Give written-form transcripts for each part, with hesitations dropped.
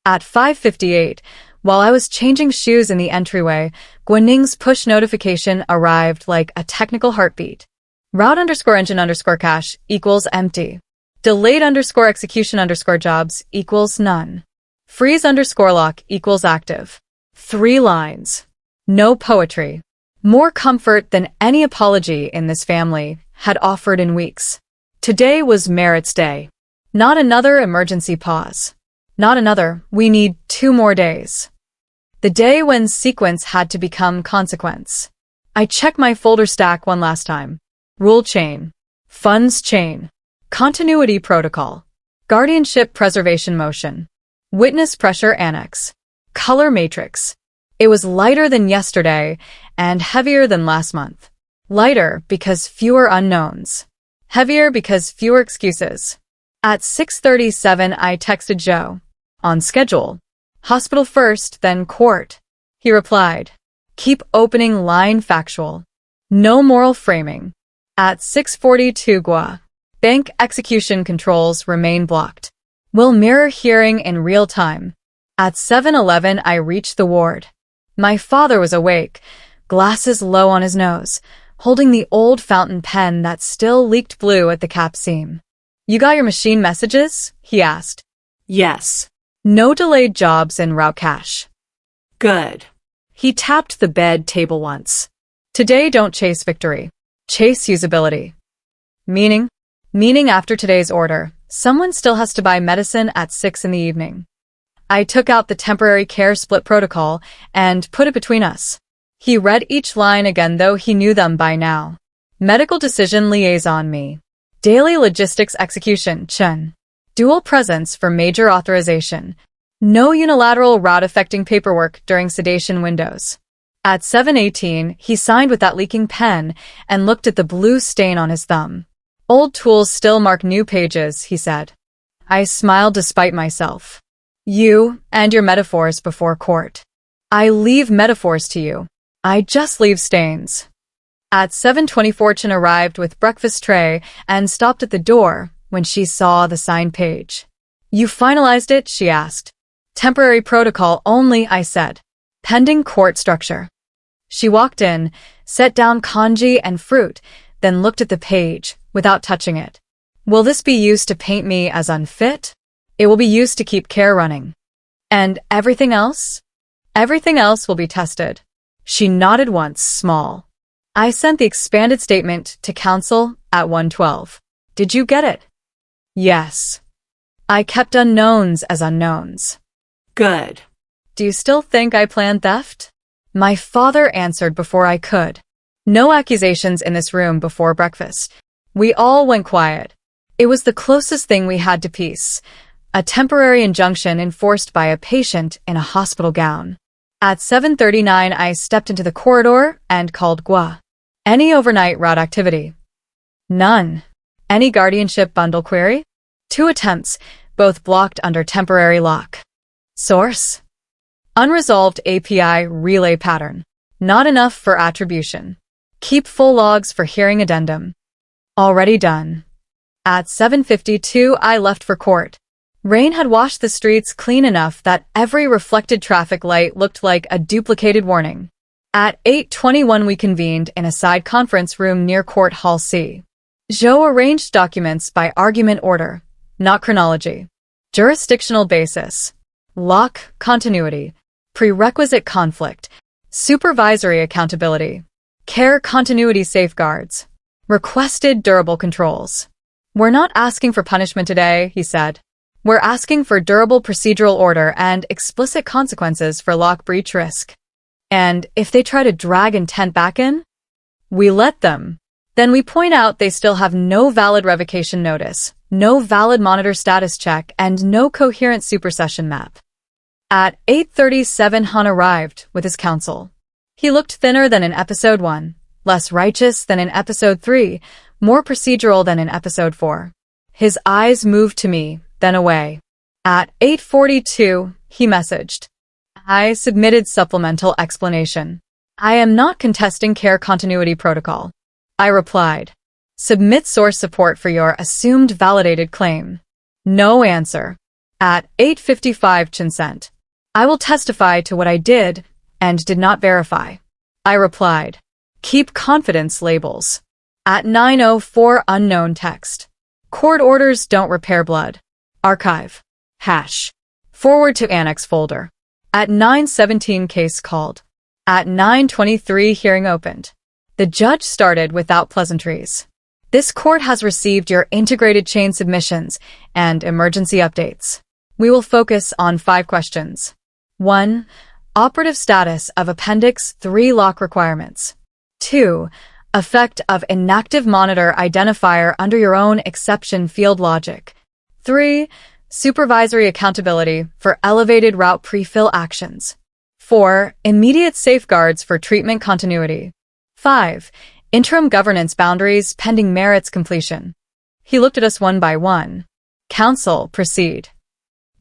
At 5:58, while I was changing shoes in the entryway, Guaning's push notification arrived like a technical heartbeat. Route_engine_cache equals empty. Delayed_execution_jobs equals none. Freeze_lock equals active. 3 lines. No poetry. More comfort than any apology in this family had offered in weeks. Today was Merritt's day. Not another emergency pause. Not another, we need 2 more days. The day when sequence had to become consequence. I checked my folder stack one last time. Rule chain. Funds chain. Continuity protocol. Guardianship preservation motion. Witness pressure annex. Color matrix. It was lighter than yesterday and heavier than last month. Lighter because fewer unknowns. Heavier because fewer excuses. At 6:37, I texted Joe. On schedule. Hospital first, then court. He replied. Keep opening line factual. No moral framing. At 6:42 GUA. Bank execution controls remain blocked. Will mirror hearing in real time. At 7:11, I reached the ward. My father was awake, glasses low on his nose, holding the old fountain pen that still leaked blue at the cap seam. You got your machine messages? He asked. Yes. No delayed jobs in route cache. Good. He tapped the bed table once. Today don't chase victory. Chase usability. Meaning? Meaning after today's order, someone still has to buy medicine at 6 in the evening. I took out the temporary care split protocol and put it between us. He read each line again though he knew them by now. Medical decision liaison me. Daily logistics execution Chen. Dual presence for major authorization. No unilateral route-affecting paperwork during sedation windows. At 7:18, he signed with that leaking pen and looked at the blue stain on his thumb. Old tools still mark new pages, he said. I smiled despite myself. You and your metaphors before court. I leave metaphors to you. I just leave stains. At 7:24, Chen arrived with breakfast tray and stopped at the door when she saw the signed page. You finalized it? She asked. Temporary protocol only, I said. Pending court structure. She walked in, set down kanji and fruit, then looked at the page without touching it. Will this be used to paint me as unfit? It will be used to keep care running. And everything else? Everything else will be tested. She nodded once, small. I sent the expanded statement to counsel at 1:12. Did you get it? Yes. I kept unknowns as unknowns. Good. Do you still think I planned theft? My father answered before I could. No accusations in this room before breakfast. We all went quiet. It was the closest thing we had to peace. A temporary injunction enforced by a patient in a hospital gown. At 7:39, I stepped into the corridor and called GUA. Any overnight route activity? None. Any guardianship bundle query? 2 attempts, both blocked under temporary lock. Source? Unresolved API relay pattern. Not enough for attribution. Keep full logs for hearing addendum. Already done. At 7:52, I left for court. Rain had washed the streets clean enough that every reflected traffic light looked like a duplicated warning. At 8:21, we convened in a side conference room near Court Hall C. Zhou arranged documents by argument order, not chronology. Jurisdictional basis. Lock continuity. Prerequisite conflict. Supervisory accountability. Care continuity safeguards. Requested durable controls. We're not asking for punishment today, he said. We're asking for durable procedural order and explicit consequences for lock breach risk. And if they try to drag intent back in, we let them. Then we point out they still have no valid revocation notice, no valid monitor status check, and no coherent supersession map. At 8:37, Han arrived with his counsel. He looked thinner than in episode 1, less righteous than in episode 3, more procedural than in episode 4. His eyes moved to me, then away. At 8:42, he messaged. I submitted supplemental explanation. I am not contesting care continuity protocol. I replied. Submit source support for your assumed validated claim. No answer. At 8:55 Chinsent. I will testify to what I did and did not verify. I replied. Keep confidence labels. At 9:04 unknown text. Court orders don't repair blood. Archive. Hash. Forward to annex folder. At 9:17 case called. At 9:23 hearing opened. The judge started without pleasantries. This court has received your integrated chain submissions and emergency updates. We will focus on 5 questions. 1. Operative status of Appendix 3 lock requirements. 2. Effect of inactive monitor identifier under your own exception field logic. 3. Supervisory accountability for elevated route pre-fill actions. 4. Immediate safeguards for treatment continuity. 5. Interim governance boundaries pending merits completion. He looked at us one by one. Counsel, proceed.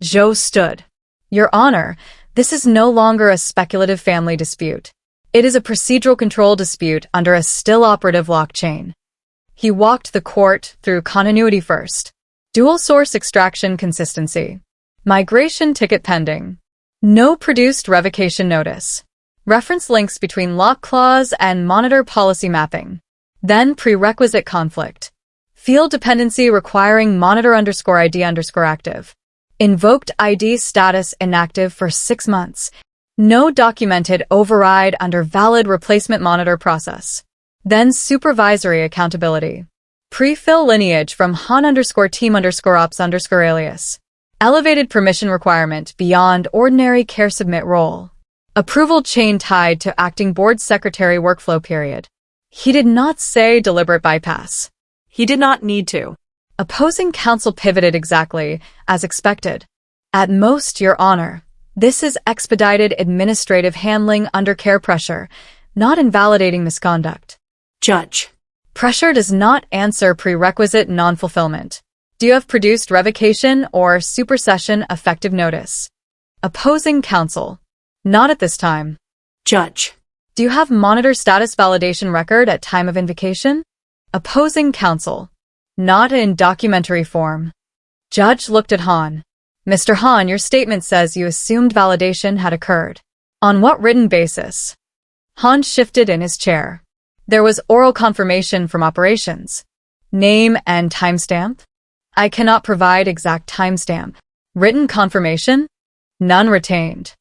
Joe stood. Your Honor, this is no longer a speculative family dispute. It is a procedural control dispute under a still operative lock chain. He walked the court through continuity first. Dual source extraction consistency. Migration ticket pending. No produced revocation notice. Reference links between lock clause and monitor policy mapping. Then prerequisite conflict. Field dependency requiring monitor_ID_active. Invoked ID status inactive for 6 months. No documented override under valid replacement monitor process. Then supervisory accountability. Pre-fill lineage from Han_team_ops_alias. Elevated permission requirement beyond ordinary care submit role. Approval chain tied to acting board secretary workflow period. He did not say deliberate bypass. He did not need to. Opposing counsel pivoted exactly as expected. At most, Your Honor, this is expedited administrative handling under care pressure, not invalidating misconduct. Judge. Pressure does not answer prerequisite non-fulfillment. Do you have produced revocation or supersession effective notice? Opposing counsel. Not at this time. Judge. Do you have monitor status validation record at time of invocation? Opposing counsel. Not in documentary form. Judge looked at Han. Mr. Han, your statement says you assumed validation had occurred. On what written basis? Han shifted in his chair. There was oral confirmation from operations. Name and timestamp? I cannot provide exact timestamp. Written confirmation? None retained.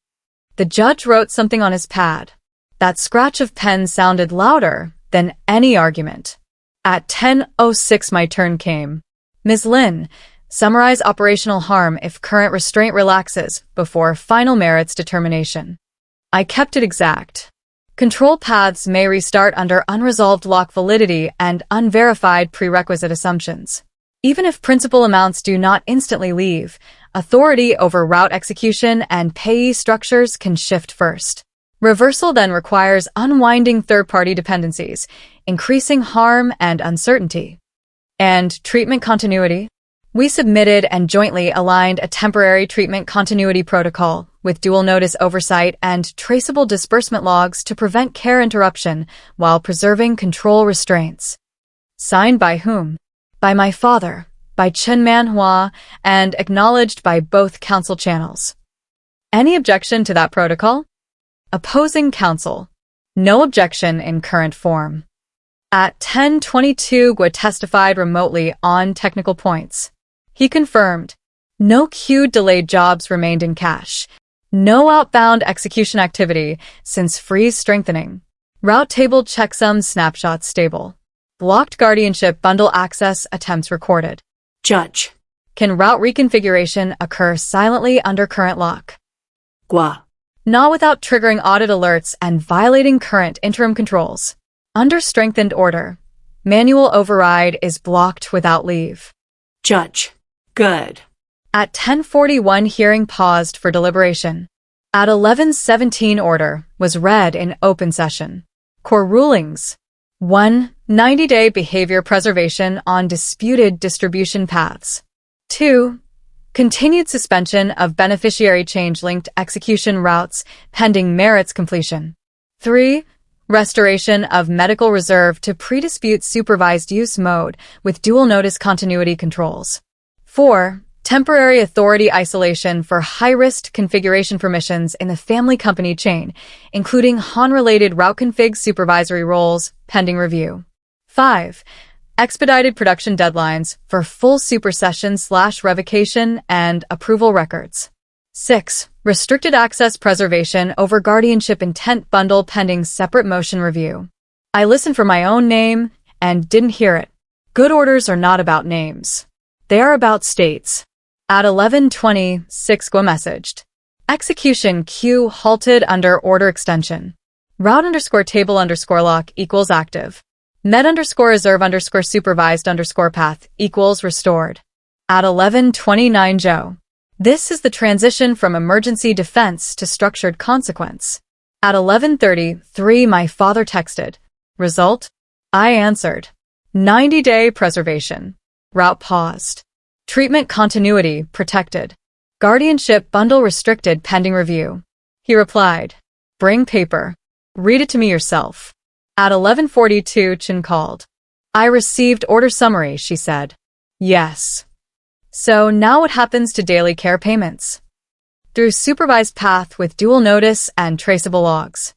The judge wrote something on his pad. That scratch of pen sounded louder than any argument. At 10:06 my turn came. Ms. Lin, summarize operational harm if current restraint relaxes before final merits determination. I kept it exact. Control paths may restart under unresolved lock validity and unverified prerequisite assumptions. Even if principal amounts do not instantly leave, authority over route execution and payee structures can shift first. Reversal then requires unwinding third-party dependencies, increasing harm and uncertainty. And treatment continuity? We submitted and jointly aligned a temporary treatment continuity protocol with dual notice oversight and traceable disbursement logs to prevent care interruption while preserving control restraints. Signed by whom? By my father, by Chen Manhua, and acknowledged by both counsel channels. Any objection to that protocol? Opposing counsel. No objection in current form. At 10:22 Gua testified remotely on technical points. He confirmed. No queued delayed jobs remained in cache. No outbound execution activity since freeze strengthening. Route table checksum snapshots stable. Blocked guardianship bundle access attempts recorded. Judge. Can route reconfiguration occur silently under current lock? Gua. Not without triggering audit alerts and violating current interim controls. Under strengthened order, manual override is blocked without leave. Judge. Good. At 10:41 hearing paused for deliberation. At 11:17 order was read in open session. Core rulings. 1. 90-day behavior preservation on disputed distribution paths. 2. Continued suspension of beneficiary change-linked execution routes pending merits completion. 3. Restoration of medical reserve to pre-dispute supervised use mode with dual notice continuity controls. 4. Temporary authority isolation for high-risk configuration permissions in the family company chain, including Han-related route config supervisory roles, pending review. 5. Expedited production deadlines for full supersession/revocation and approval records. 6. Restricted access preservation over guardianship intent bundle pending separate motion review. I listened for my own name and didn't hear it. Good orders are not about names. They are about states. At 11:20, 6 GWA messaged. Execution queue halted under order extension. Route_table_lock equals active. Med_reserve_supervised_path equals restored. At 11:29 Joe. This is the transition from emergency defense to structured consequence. At 11:33 my father texted. Result? I answered. 90-day preservation. Route paused. Treatment continuity protected. Guardianship bundle restricted pending review. He replied. Bring paper. Read it to me yourself. At 11:42 Chin called. I received order summary, she said. Yes. So now what happens to daily care payments? Through supervised path with dual notice and traceable logs.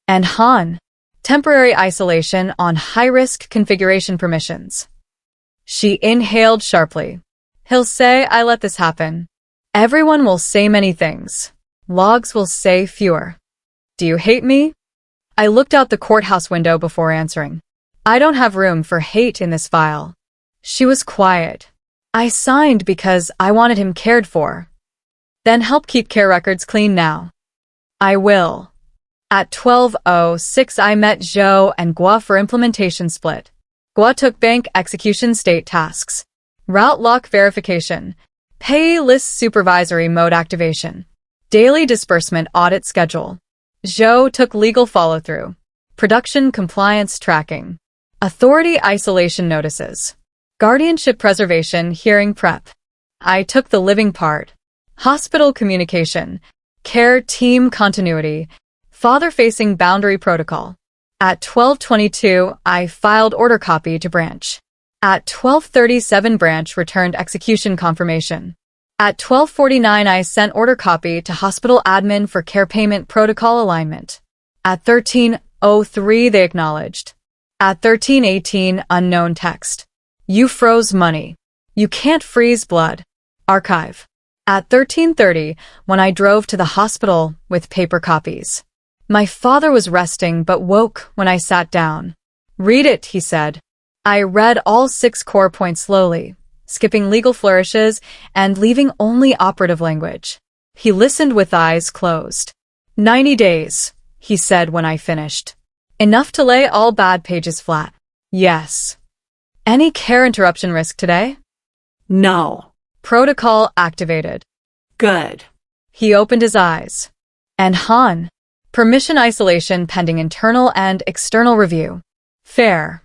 And Han. Temporary isolation on high-risk configuration permissions. She inhaled sharply. He'll say I let this happen. Everyone will say many things. Logs will say fewer. Do you hate me? I looked out the courthouse window before answering. I don't have room for hate in this file. She was quiet. I signed because I wanted him cared for. Then help keep care records clean now. I will. At 12:06 I met Zhou and Gua for implementation split. Gua took bank execution state tasks. Route lock verification. Pay list supervisory mode activation. Daily disbursement audit schedule. Zhou took legal follow-through. Production compliance tracking. Authority isolation notices. Guardianship preservation hearing prep. I took the living part. Hospital communication. Care team continuity. Father-facing boundary protocol. At 12:22, I filed order copy to branch. At 12:37, branch returned execution confirmation. At 12:49, I sent order copy to hospital admin for care payment protocol alignment. At 13:03, they acknowledged. At 13:18, unknown text. You froze money. You can't freeze blood. Archive. At 13:30, when I drove to the hospital with paper copies. My father was resting but woke when I sat down. Read it, he said. I read all 6 core points slowly, skipping legal flourishes and leaving only operative language. He listened with eyes closed. 90 days, he said when I finished. Enough to lay all bad pages flat. Yes. Any care interruption risk today? No. Protocol activated. Good. He opened his eyes. And Han. Permission isolation pending internal and external review. Fair.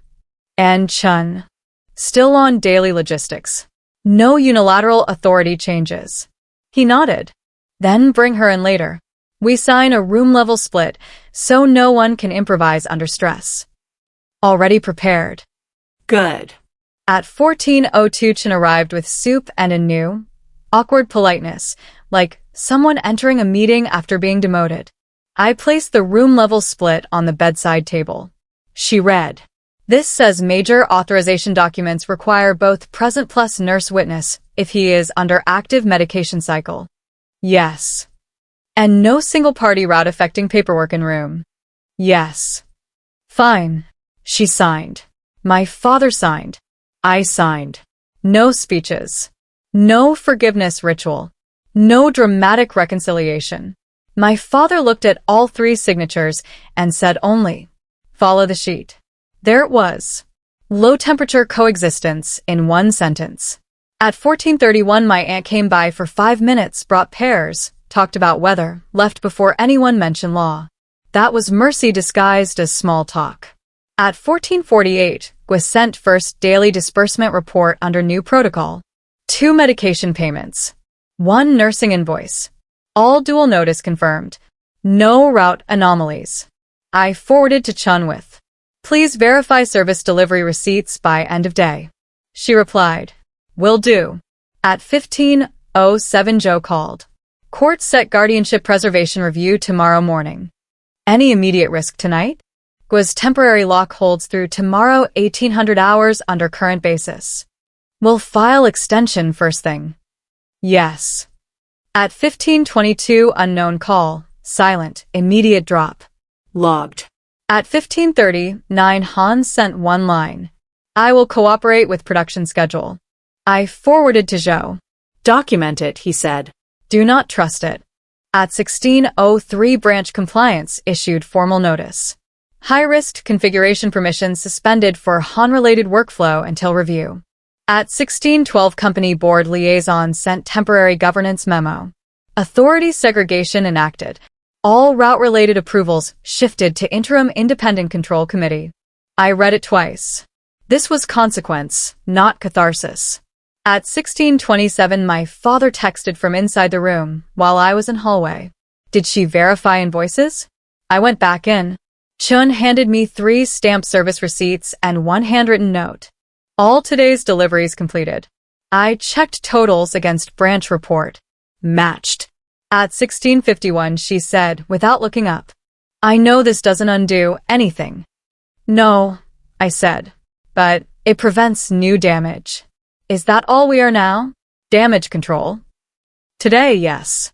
And Chun. Still on daily logistics. No unilateral authority changes. He nodded. Then bring her in later. We sign a room-level split, so no one can improvise under stress. Already prepared. Good. At 14:02 Chin arrived with soup and a new, awkward politeness, like someone entering a meeting after being demoted. I placed the room-level split on the bedside table. She read. This says major authorization documents require both present plus nurse witness if he is under active medication cycle. Yes. And no single-party route affecting paperwork in room. Yes. Fine. She signed. My father signed. I signed. No speeches. No forgiveness ritual. No dramatic reconciliation. My father looked at all 3 signatures and said only, follow the sheet. There it was. Low-temperature coexistence in 1 sentence. At 14:31 my aunt came by for 5 minutes, brought pears, talked about weather, left before anyone mentioned law. That was mercy disguised as small talk. At 14:48, was sent first daily disbursement report under new protocol. 2 medication payments. 1 nursing invoice. All dual notice confirmed. No route anomalies. I forwarded to Chun with, please verify service delivery receipts by end of day. She replied, will do. At 15:07 Joe called. Court set guardianship preservation review tomorrow morning. Any immediate risk tonight? Gwa's temporary lock holds through tomorrow 1800 hours under current basis. We'll file extension first thing. Yes. At 15:22 unknown call, silent, immediate drop. Logged. At 15:39 Hans sent one line. I will cooperate with production schedule. I forwarded to Joe. Document it, he said. Do not trust it. At 16:03 branch compliance issued formal notice. High-risk configuration permissions suspended for Han-related workflow until review. At 16:12 company board liaison sent temporary governance memo. Authority segregation enacted. All route-related approvals shifted to interim independent control committee. I read it twice. This was consequence, not catharsis. At 16:27 my father texted from inside the room while I was in hallway. Did she verify invoices? I went back in. Chun handed me 3 stamp service receipts and 1 handwritten note. All today's deliveries completed. I checked totals against branch report. Matched. At 16:51 she said without looking up. I know this doesn't undo anything. No, I said. But it prevents new damage. Is that all we are now? Damage control? Today, yes.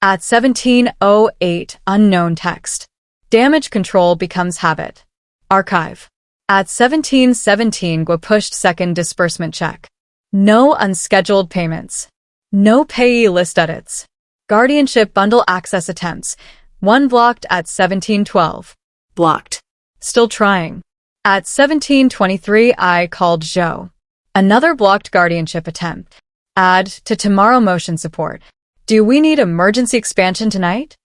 At 17:08 unknown text. Damage control becomes habit. Archive. At 17:17 Gwa pushed second disbursement check. No unscheduled payments. No payee list edits. Guardianship bundle access attempts. 1 blocked at 17:12. Blocked. Still trying. At 17:23 I called Joe. Another blocked guardianship attempt. Add to tomorrow motion support. Do we need emergency expansion tonight?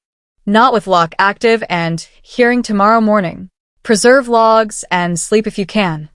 Not with lock active and hearing tomorrow morning. Preserve logs and sleep if you can.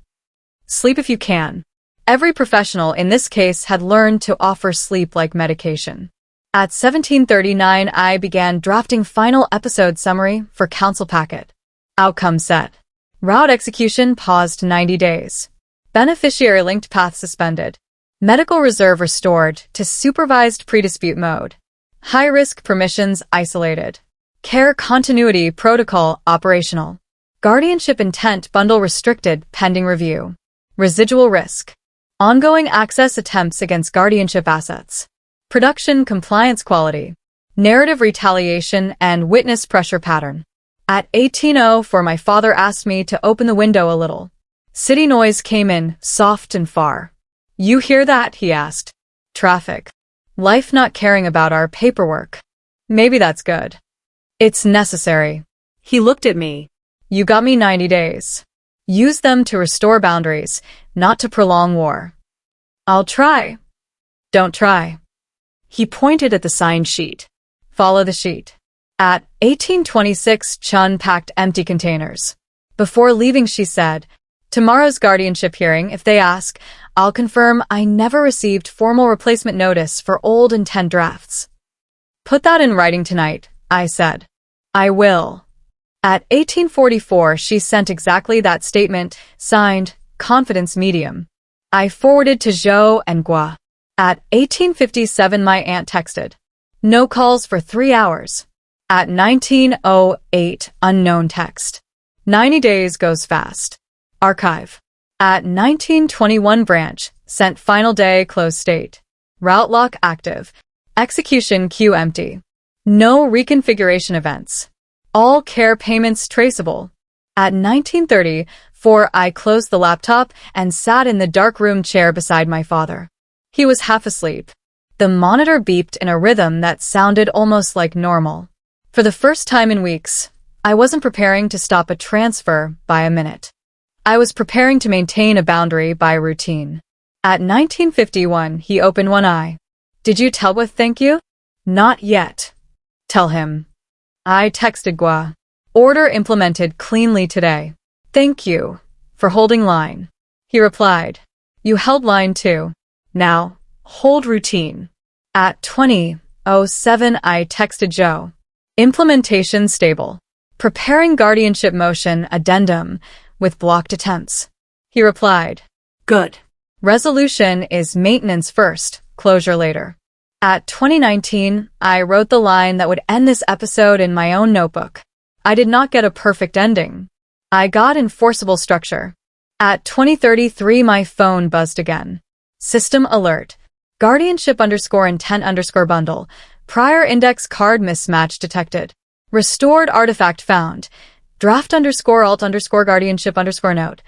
Sleep if you can. Every professional in this case had learned to offer sleep like medication. At 17:39 I began drafting final episode summary for council packet. Outcome set. Route execution paused 90 days. Beneficiary linked path suspended. Medical reserve restored to supervised pre-dispute mode. High-risk permissions isolated. Care continuity protocol operational. Guardianship intent bundle restricted pending review. Residual risk. Ongoing access attempts against guardianship assets. Production compliance quality. Narrative retaliation and witness pressure pattern. At 18:04 my father asked me to open the window a little. City noise came in, soft and far. You hear that? He asked. Traffic. Life not caring about our paperwork. Maybe that's good. It's necessary. He looked at me. You got me 90 days. Use them to restore boundaries, not to prolong war. I'll try. Don't try. He pointed at the sign sheet. Follow the sheet. At 18:26 Chun packed empty containers. Before leaving she said, tomorrow's guardianship hearing, if they ask, I'll confirm I never received formal replacement notice for old intent drafts. Put that in writing tonight, I said. I will. At 18:44 she sent exactly that statement, signed, Confidence Medium. I forwarded to Joe and Gwa. At 18:57 my aunt texted. No calls for 3 hours. At 19:08 unknown text. 90 days goes fast. Archive. At 19:21 branch, sent final day closed state. Route lock active. Execution queue empty. No reconfiguration events. All care payments traceable. At 19:34 I closed the laptop and sat in the dark room chair beside my father. He was half asleep. The monitor beeped in a rhythm that sounded almost like normal. For the first time in weeks, I wasn't preparing to stop a transfer by a minute. I was preparing to maintain a boundary by routine. At 19:51, he opened one eye. Did you tell with thank you? Not yet. Tell him. I texted Gwa. Order implemented cleanly today. Thank you for holding line. He replied. You held line too. Now, hold routine. At 20:07 I texted Joe. Implementation stable. Preparing guardianship motion addendum with blocked attempts. He replied. Good. Resolution is maintenance first, closure later. At 2019, I wrote the line that would end this episode in my own notebook. I did not get a perfect ending. I got enforceable structure. At 2033, my phone buzzed again. System alert. Guardianship_intent_bundle. Prior index card mismatch detected. Restored artifact found. Draft_alt_guardianship_note.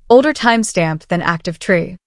Older timestamp than active tree.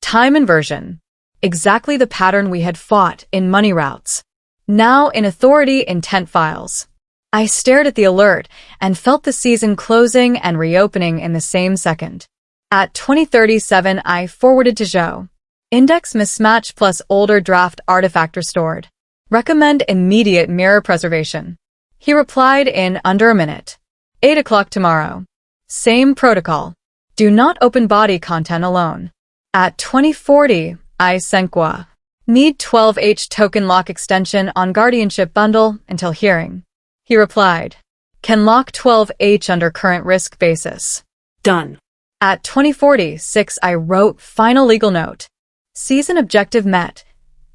Time inversion. Exactly the pattern we had fought in money routes. Now in authority intent files. I stared at the alert and felt the season closing and reopening in the same second. At 2037, I forwarded to Joe. Index mismatch plus older draft artifact restored. Recommend immediate mirror preservation. He replied in under a minute. 8 o'clock tomorrow. Same protocol. Do not open body content alone. At 2040, I Senkwa. Need 12H token lock extension on guardianship bundle until hearing. He replied. Can lock 12H under current risk basis. Done. At 2046, I wrote final legal note. Season objective met.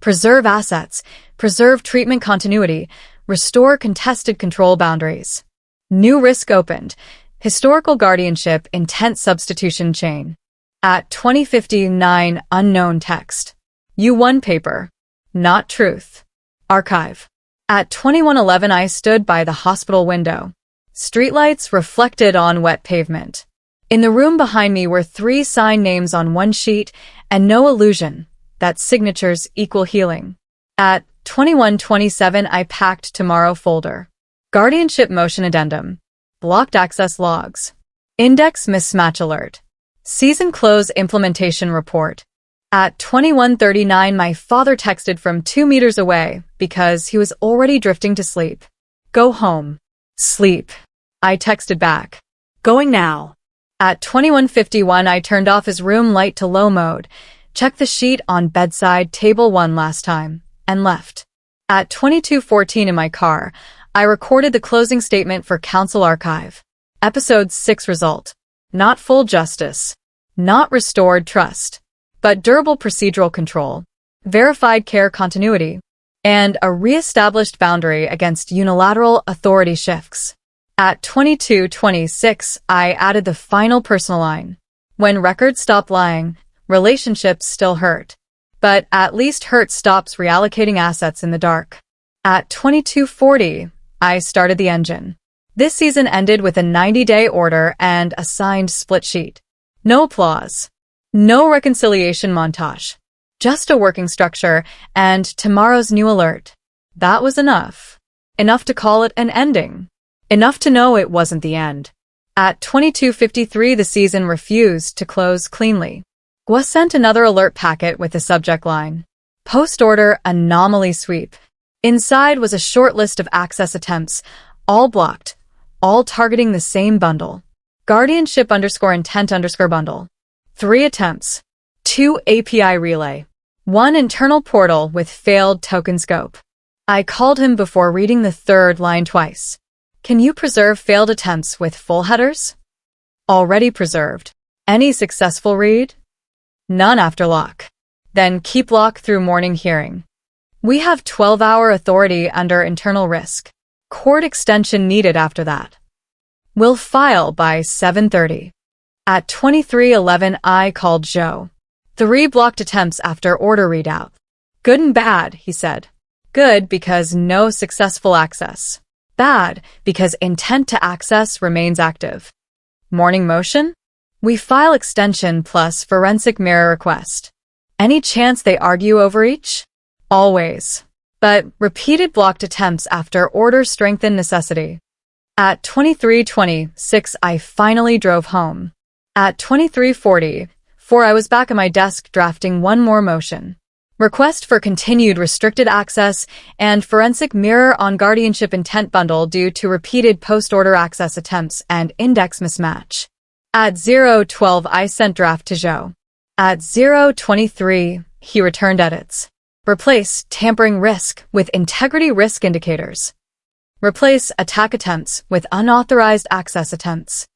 Preserve assets. Preserve treatment continuity. Restore contested control boundaries. New risk opened. Historical guardianship intent substitution chain. At 2059, unknown text. U1 paper. Not truth. Archive. At 2111, I stood by the hospital window. Streetlights reflected on wet pavement. In the room behind me were 3 sign names on one sheet and no illusion that signatures equal healing. At 2127, I packed tomorrow folder. Guardianship motion addendum. Blocked access logs. Index mismatch alert. Season close implementation report. At 2139, my father texted from 2 meters away because he was already drifting to sleep. Go home. Sleep. I texted back. Going now. At 2151, I turned off his room light to low mode, checked the sheet on bedside table 1 last time, and left. At 2214 in my car, I recorded the closing statement for Council Archive. Episode 6 result. Not full justice. Not restored trust. But durable procedural control. Verified care continuity. And a re-established boundary against unilateral authority shifts. At 2226, I added the final personal line. When records stop lying, relationships still hurt. But at least hurt stops reallocating assets in the dark. At 2240, I started the engine. This season ended with a 90-day order and a signed split sheet. No applause. No reconciliation montage. Just a working structure and tomorrow's new alert. That was enough. Enough to call it an ending. Enough to know it wasn't the end. At 2253, the season refused to close cleanly. Gua sent another alert packet with the subject line. Post-order anomaly sweep. Inside was a short list of access attempts, all blocked, all targeting the same bundle. Guardianship_intent_bundle. 3 attempts. 2 API relay. 1 internal portal with failed token scope. I called him before reading the 3rd line twice. Can you preserve failed attempts with full headers? Already preserved. Any successful read? None after lock. Then keep lock through morning hearing. We have 12-hour authority under internal risk. Court extension needed after that. We'll file by 7:30. At 2311, I called Joe. 3 blocked attempts after order readout. Good and bad, he said. Good because no successful access. Bad because intent to access remains active. Morning motion? We file extension plus forensic mirror request. Any chance they argue over each? Always. But repeated blocked attempts after order strengthen necessity. At 2326, I finally drove home. At 2344, I was back at my desk drafting 1 more motion. Request for continued restricted access and forensic mirror on guardianship intent bundle due to repeated post-order access attempts and index mismatch. At 012, I sent draft to Joe. At 023, he returned edits. Replace tampering risk with integrity risk indicators. Replace attack attempts with unauthorized access attempts.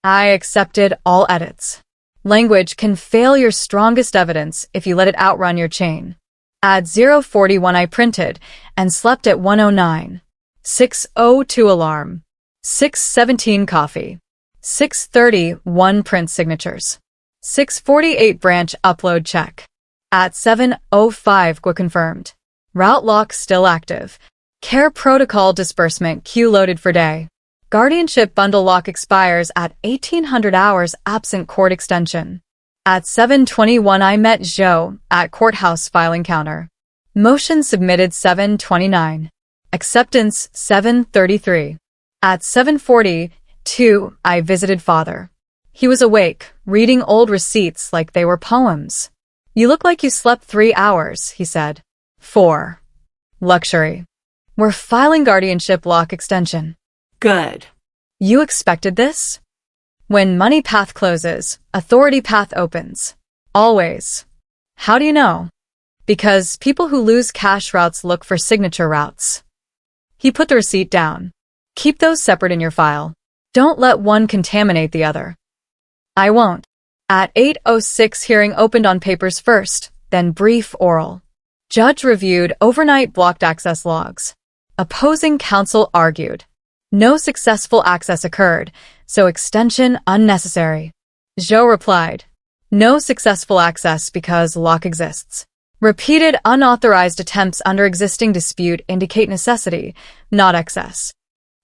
I accepted all edits. Language can fail your strongest evidence if you let it outrun your chain. At 0:41 I printed and slept at 1:09. 6:02 alarm. 6:17 coffee. 6:31 print signatures. 6:48 branch upload check. At 7:05 GWA confirmed. Route lock still active. Care protocol disbursement queue loaded for day. Guardianship bundle lock expires at 1800 hours absent court extension. At 7:21 I met Zhou at courthouse filing counter. Motion submitted 7:29. Acceptance 7:33. At 7:42 I visited father. He was awake, reading old receipts like they were poems. You look like you slept 3 hours, he said. 4. Luxury. We're filing guardianship lock extension. Good. You expected this? When money path closes, authority path opens. Always. How do you know? Because people who lose cash routes look for signature routes. He put the receipt down. Keep those separate in your file. Don't let one contaminate the other. I won't. At 8:06 hearing opened on papers first, then brief oral. Judge reviewed overnight blocked access logs. Opposing counsel argued. No successful access occurred, so extension unnecessary. Zhou replied. No successful access because lock exists. Repeated unauthorized attempts under existing dispute indicate necessity, not excess.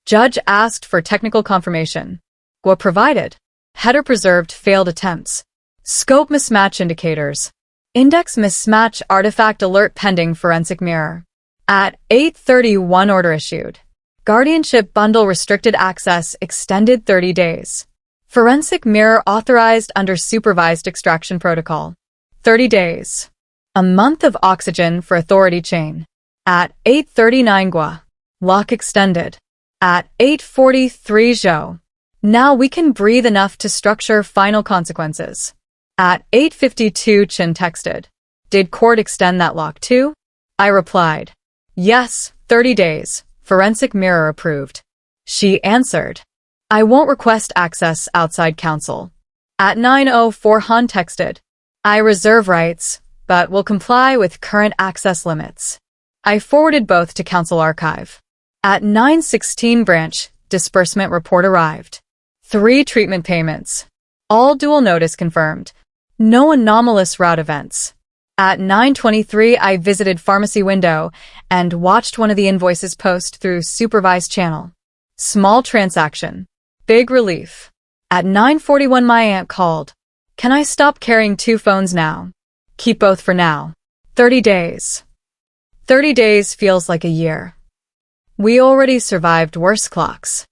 Judge asked for technical confirmation. GWA provided. Header preserved failed attempts. Scope mismatch indicators. Index mismatch artifact alert pending forensic mirror. At 8:31 order issued. Guardianship bundle restricted access extended 30 days. Forensic mirror authorized under supervised extraction protocol. 30 days. A month of oxygen for authority chain. At 8:39 GWA. Lock extended. At 8:43 Zhou. Now we can breathe enough to structure final consequences. At 8:52 Chen texted. Did court extend that lock too? I replied. Yes, 30 days. Forensic mirror approved. She answered. I won't request access outside counsel. At 9:04 Han texted. I reserve rights, but will comply with current access limits. I forwarded both to counsel archive. At 9:16 branch, disbursement report arrived. 3 treatment payments. All dual notice confirmed. No anomalous route events. At 9:23 I visited pharmacy window and watched one of the invoices post through supervised channel. Small transaction. Big relief. At 9:41 my aunt called. Can I stop carrying 2 phones now? Keep both for now. 30 days. 30 days feels like a year. We already survived worse clocks.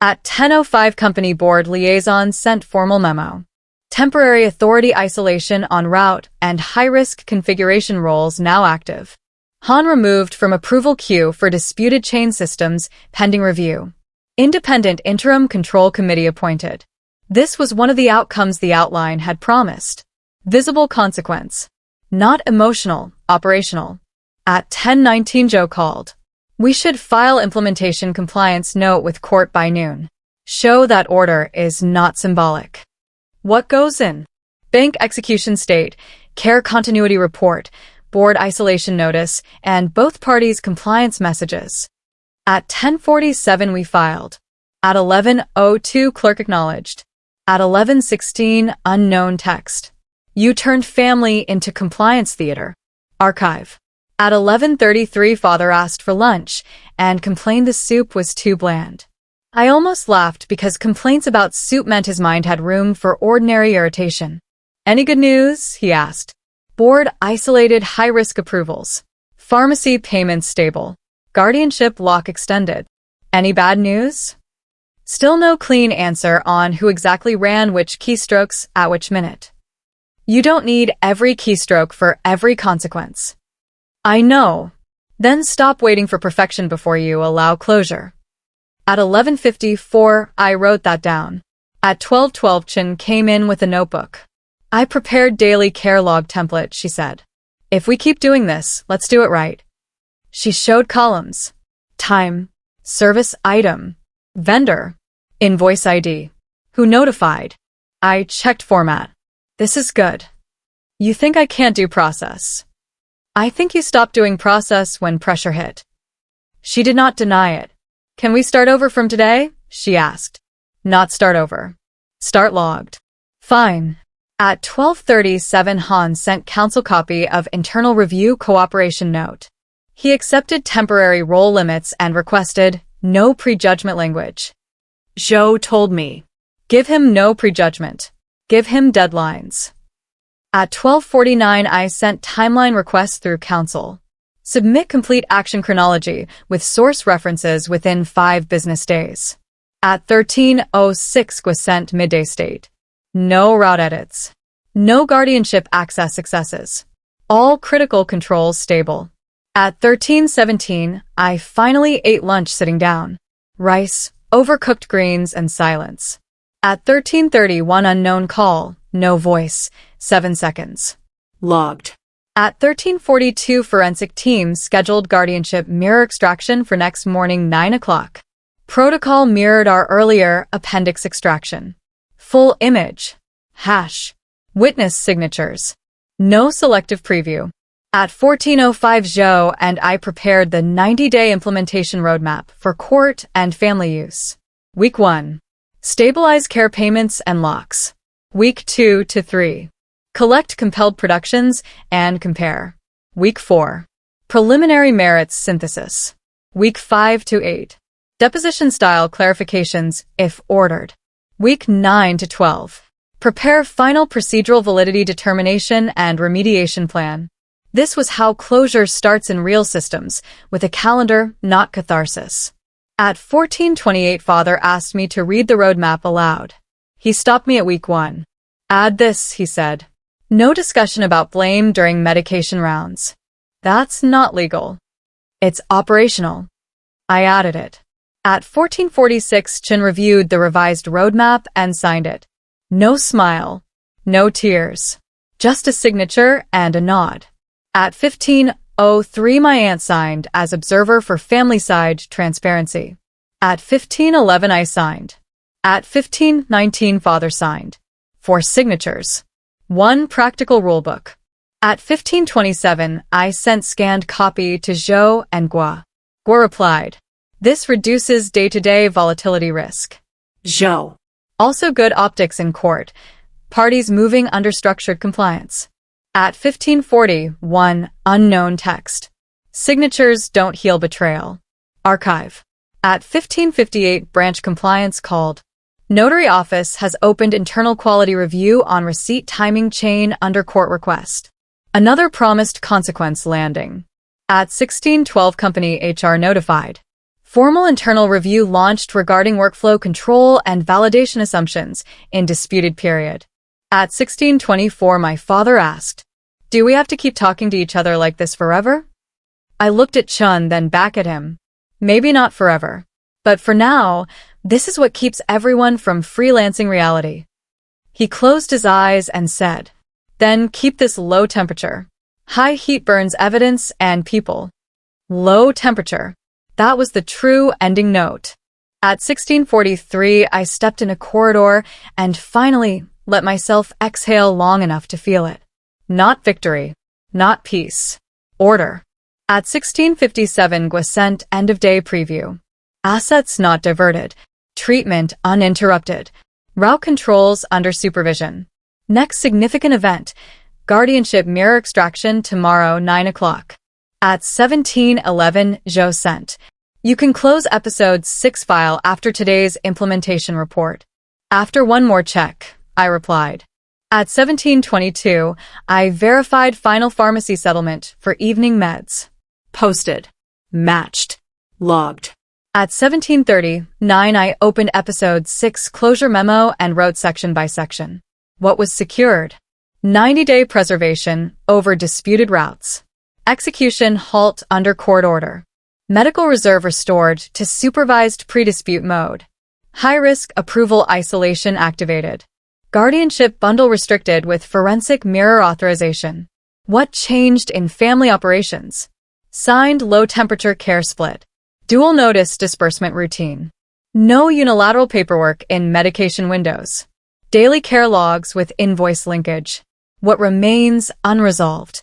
At 10:05 company board liaison sent formal memo. Temporary authority isolation on route and high-risk configuration roles now active. Han removed from approval queue for disputed chain systems pending review. Independent interim control committee appointed. This was one of the outcomes the outline had promised. Visible consequence. Not emotional, operational. At 10:19 Zhou called. We should file implementation compliance note with court by noon. Show that order is not symbolic. What goes in? Bank execution state, care continuity report, board isolation notice, and both parties' compliance messages. At 10:47 we filed. At 11:02 clerk acknowledged. At 11:16 unknown text. You turned family into compliance theater. Archive. At 11:33 father asked for lunch and complained the soup was too bland. I almost laughed because complaints about soup meant his mind had room for ordinary irritation. Any good news? He asked. Board isolated high-risk approvals. Pharmacy payments stable. Guardianship lock extended. Any bad news? Still no clean answer on who exactly ran which keystrokes at which minute. You don't need every keystroke for every consequence. I know. Then stop waiting for perfection before you allow closure. At 11:54, I wrote that down. At 12:12 Chen came in with a notebook. I prepared daily care log template, she said. If we keep doing this, let's do it right. She showed columns. Time. Service item. Vendor. Invoice ID. Who notified. I checked format. This is good. You think I can't do process? I think you stopped doing process when pressure hit. She did not deny it. Can we start over from today? She asked. Not start over. Start logged. Fine. At 12:37, Han sent counsel copy of internal review cooperation note. He accepted temporary role limits and requested no prejudgment language. Zhou told me. Give him no prejudgment. Give him deadlines. At 12:49, I sent timeline requests through counsel. Submit complete action chronology with source references within 5 business days. At 13:06, Gua sent midday state. No route edits. No guardianship access successes. All critical controls stable. At 13:17, I finally ate lunch sitting down. Rice, overcooked greens, and silence. At 13:31, unknown call, no voice, 7 seconds. Logged. At 13:42, forensic team scheduled guardianship mirror extraction for next morning 9 o'clock. Protocol mirrored our earlier appendix extraction. Full image. Hash. Witness signatures. No selective preview. At 14:05, Zhou and I prepared the 90-day implementation roadmap for court and family use. Week 1. Stabilize care payments and locks. Week 2 to 3. Collect compelled productions and compare. Week 4. Preliminary merits synthesis. Week 5 to 8. Deposition style clarifications if ordered. Week 9 to 12. Prepare final procedural validity determination and remediation plan. This was how closure starts in real systems, with a calendar, not catharsis. At 14:28, Father asked me to read the roadmap aloud. He stopped me at week 1. Add this, he said. No discussion about blame during medication rounds. That's not legal. It's operational. I added it. At 14:46, Chin reviewed the revised roadmap and signed it. No smile. No tears. Just a signature and a nod. At 15:03, my aunt signed as observer for family side transparency. At 15:11, I signed. At 15:19, Father signed. 4 signatures. 1 practical rulebook. At 15:27, I sent scanned copy to Zhou and Gua. Gua replied, "This reduces day-to-day volatility risk." Zhou. Also good optics in court. Parties moving under structured compliance. At 15:41, unknown text. Signatures don't heal betrayal. Archive. At 15:58, branch compliance called. Notary office has opened internal quality review on receipt timing chain under court request. Another promised consequence landing. At 16:12, company HR notified. Formal internal review launched regarding workflow control and validation assumptions in disputed period. At 16:24, my father asked, "Do we have to keep talking to each other like this forever?" I looked at Chun, then back at him. Maybe not forever. But for now, this is what keeps everyone from freelancing reality. He closed his eyes and said, "Then keep this low temperature. High heat burns evidence and people." Low temperature. That was the true ending note. At 16:43, I stepped in a corridor and finally let myself exhale long enough to feel it. Not victory. Not peace. Order. At 16:57, Gua sent end-of-day preview. Assets not diverted. Treatment uninterrupted. Route controls under supervision. Next significant event. Guardianship mirror extraction tomorrow 9 o'clock. At 17:11, Zhou sent. You can close episode 6 file after today's implementation report. After one more check, I replied. At 17:22, I verified final pharmacy settlement for evening meds. Posted. Matched. Logged. At 17:39, I opened episode 6 closure memo and wrote section by section. What was secured? 90-day preservation over disputed routes. Execution halt under court order. Medical reserve restored to supervised pre-dispute mode. High-risk approval isolation activated. Guardianship bundle restricted with forensic mirror authorization. What changed in family operations? Signed low-temperature care split. Dual notice disbursement routine. No unilateral paperwork in medication windows. Daily care logs with invoice linkage. What remains unresolved?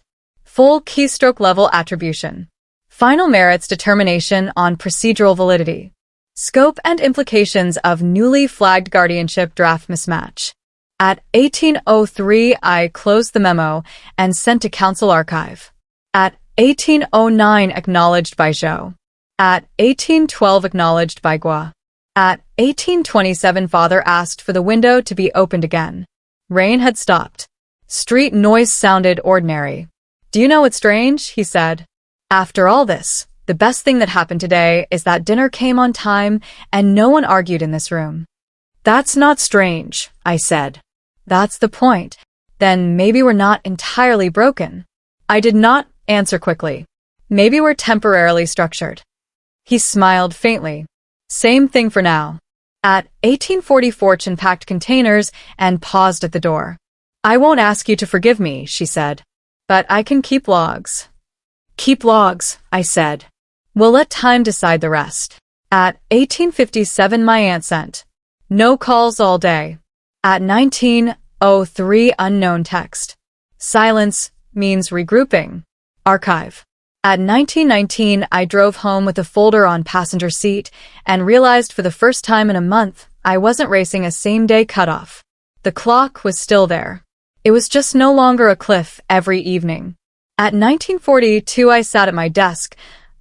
Full keystroke level attribution. Final merits determination on procedural validity. Scope and implications of newly flagged guardianship draft mismatch. At 1803, I closed the memo and sent to council archive. At 1809, acknowledged by Zhou. At 1812, acknowledged by Gua. At 1827, father asked for the window to be opened again. Rain had stopped. Street noise sounded ordinary. Do you know what's strange? He said. After all this, the best thing that happened today is that dinner came on time and no one argued in this room. That's not strange, I said. That's the point. Then maybe we're not entirely broken. I did not answer quickly. Maybe we're temporarily structured. He smiled faintly. Same thing for now. At 1840, Fortune packed containers and paused at the door. I won't ask you to forgive me, she said. But I can keep logs. Keep logs, I said. We'll let time decide the rest. At 1857, my aunt sent. No calls all day. At 1903, unknown text. Silence means regrouping. Archive. At 1919, I drove home with a folder on passenger seat and realized for the first time in a month I wasn't racing a same-day cutoff. The clock was still there. It was just no longer a cliff every evening. At 1942, I sat at my desk,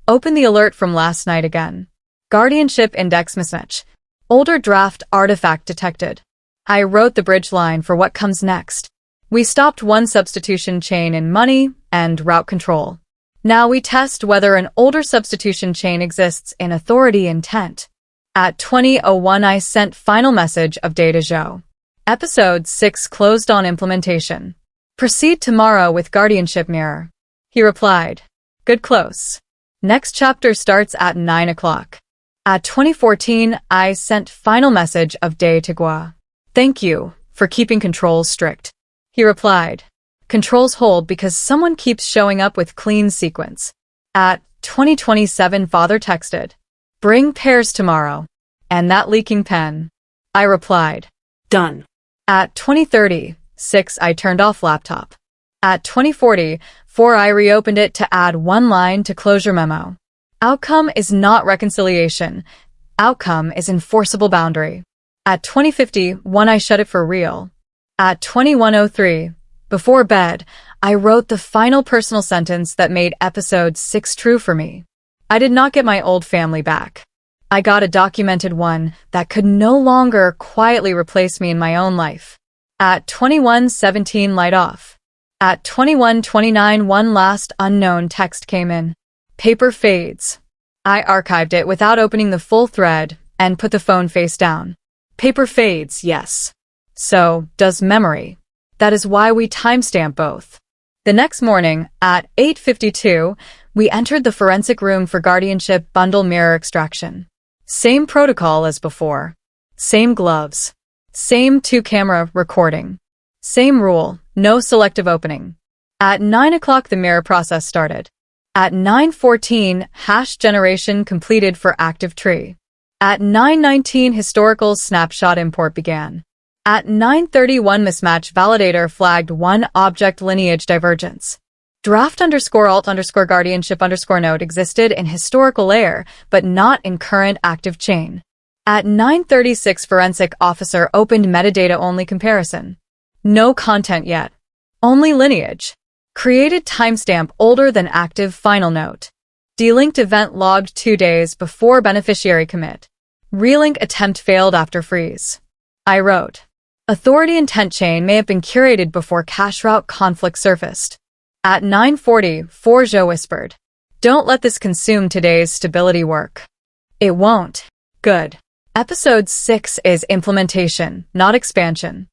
opened the alert from last night again. Guardianship index mismatch. Older draft artifact detected. I wrote the bridge line for what comes next. We stopped one substitution chain in money and route control. Now we test whether an older substitution chain exists in authority intent. At 2001, I sent final message of data Zhou. Episode 6 closed on implementation. Proceed tomorrow with guardianship mirror. He replied. Good close. Next chapter starts at 9 o'clock. At 2014, I sent final message of day to Gua. Thank you for keeping controls strict. He replied. Controls hold because someone keeps showing up with clean sequence. At 2027, father texted. Bring pairs tomorrow. And that leaking pen. I replied. Done. At 2036, I turned off laptop. At 2044, I reopened it to add one line to closure memo. Outcome is not reconciliation. Outcome is enforceable boundary. At 2051, I shut it for real. At 2103, before bed, I wrote the final personal sentence that made episode 6 true for me. I did not get my old family back. I got a documented one that could no longer quietly replace me in my own life. At 2117, light off. At 2129, one last unknown text came in. Paper fades. I archived it without opening the full thread and put the phone face down. Paper fades, yes. So does memory. That is why we timestamp both. The next morning, at 8:52, we entered the forensic room for guardianship bundle mirror extraction. Same protocol as before. Same gloves. Same 2-camera recording. Same rule, no selective opening. At 9 o'clock, the mirror process started. At 9:14, hash generation completed for active tree. At 9:19, historical snapshot import began. At 9:31, mismatch validator flagged one object lineage divergence. Draft_alt_guardianship_node existed in historical layer, but not in current active chain. At 9:36, forensic officer opened metadata only comparison. No content yet. Only lineage. Created timestamp older than active final note. Delinked event logged 2 days before beneficiary commit. Relink attempt failed after freeze. I wrote. Authority intent chain may have been curated before cache route conflict surfaced. At 9:40, Forjo whispered. Don't let this consume today's stability work. It won't. Good. Episode 6 is implementation, not expansion.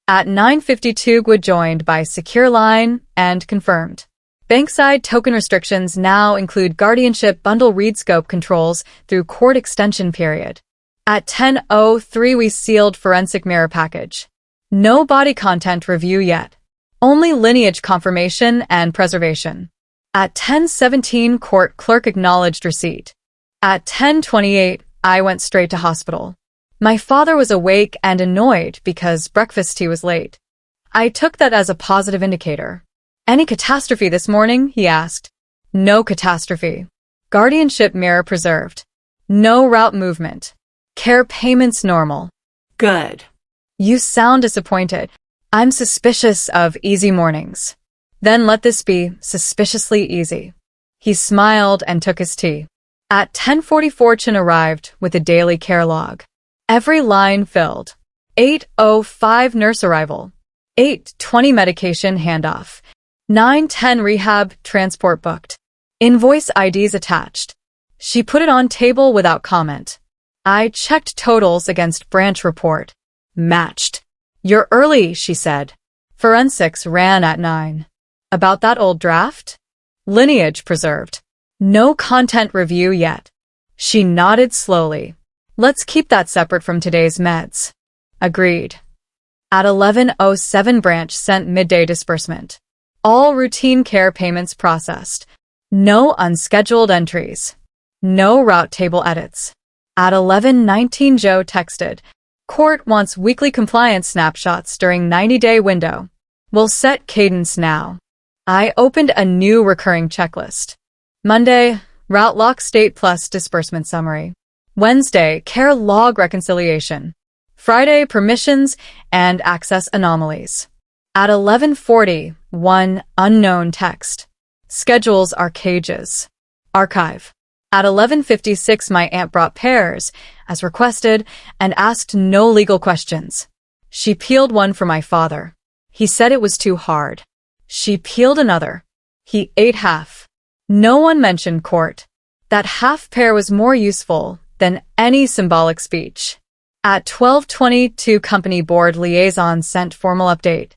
At 9:52, Gua joined by secure line and confirmed. Bankside token restrictions now include guardianship bundle read scope controls through court extension period. At 10:03, we sealed forensic mirror package. No body content review yet. Only lineage confirmation and preservation. At 10:17, court clerk acknowledged receipt. At 10:28, I went straight to hospital. My father was awake and annoyed because breakfast tea was late. I took that as a positive indicator. Any catastrophe this morning? He asked. No catastrophe. Guardianship mirror preserved. No route movement. Care payments normal. Good. You sound disappointed. I'm suspicious of easy mornings. Then let this be suspiciously easy. He smiled and took his tea. At 10:44 Chen arrived with a daily care log. Every line filled. 8:05 nurse arrival. 8:20 medication handoff. 9:10 rehab transport booked. Invoice IDs attached. She put it on table without comment. I checked totals against branch report. Matched. You're early, she said. Forensics ran at 9. About that old draft? Lineage preserved. No content review yet. She nodded slowly. Let's keep that separate from today's meds. Agreed. At 11:07 branch sent midday disbursement. All routine care payments processed. No unscheduled entries. No route table edits. At 11:19 Joe texted. Court wants weekly compliance snapshots during 90-day window. We'll set cadence now. I opened a new recurring checklist. Monday, route lock state plus disbursement summary. Wednesday, care log reconciliation. Friday, permissions and access anomalies. At 11:40, one unknown text. Schedules are cages. Archive. At 11:56, my aunt brought pears, as requested, and asked no legal questions. She peeled one for my father. He said it was too hard. She peeled another. He ate half. No one mentioned court. That half pear was more useful than any symbolic speech. At 12:22, company board liaison sent formal update.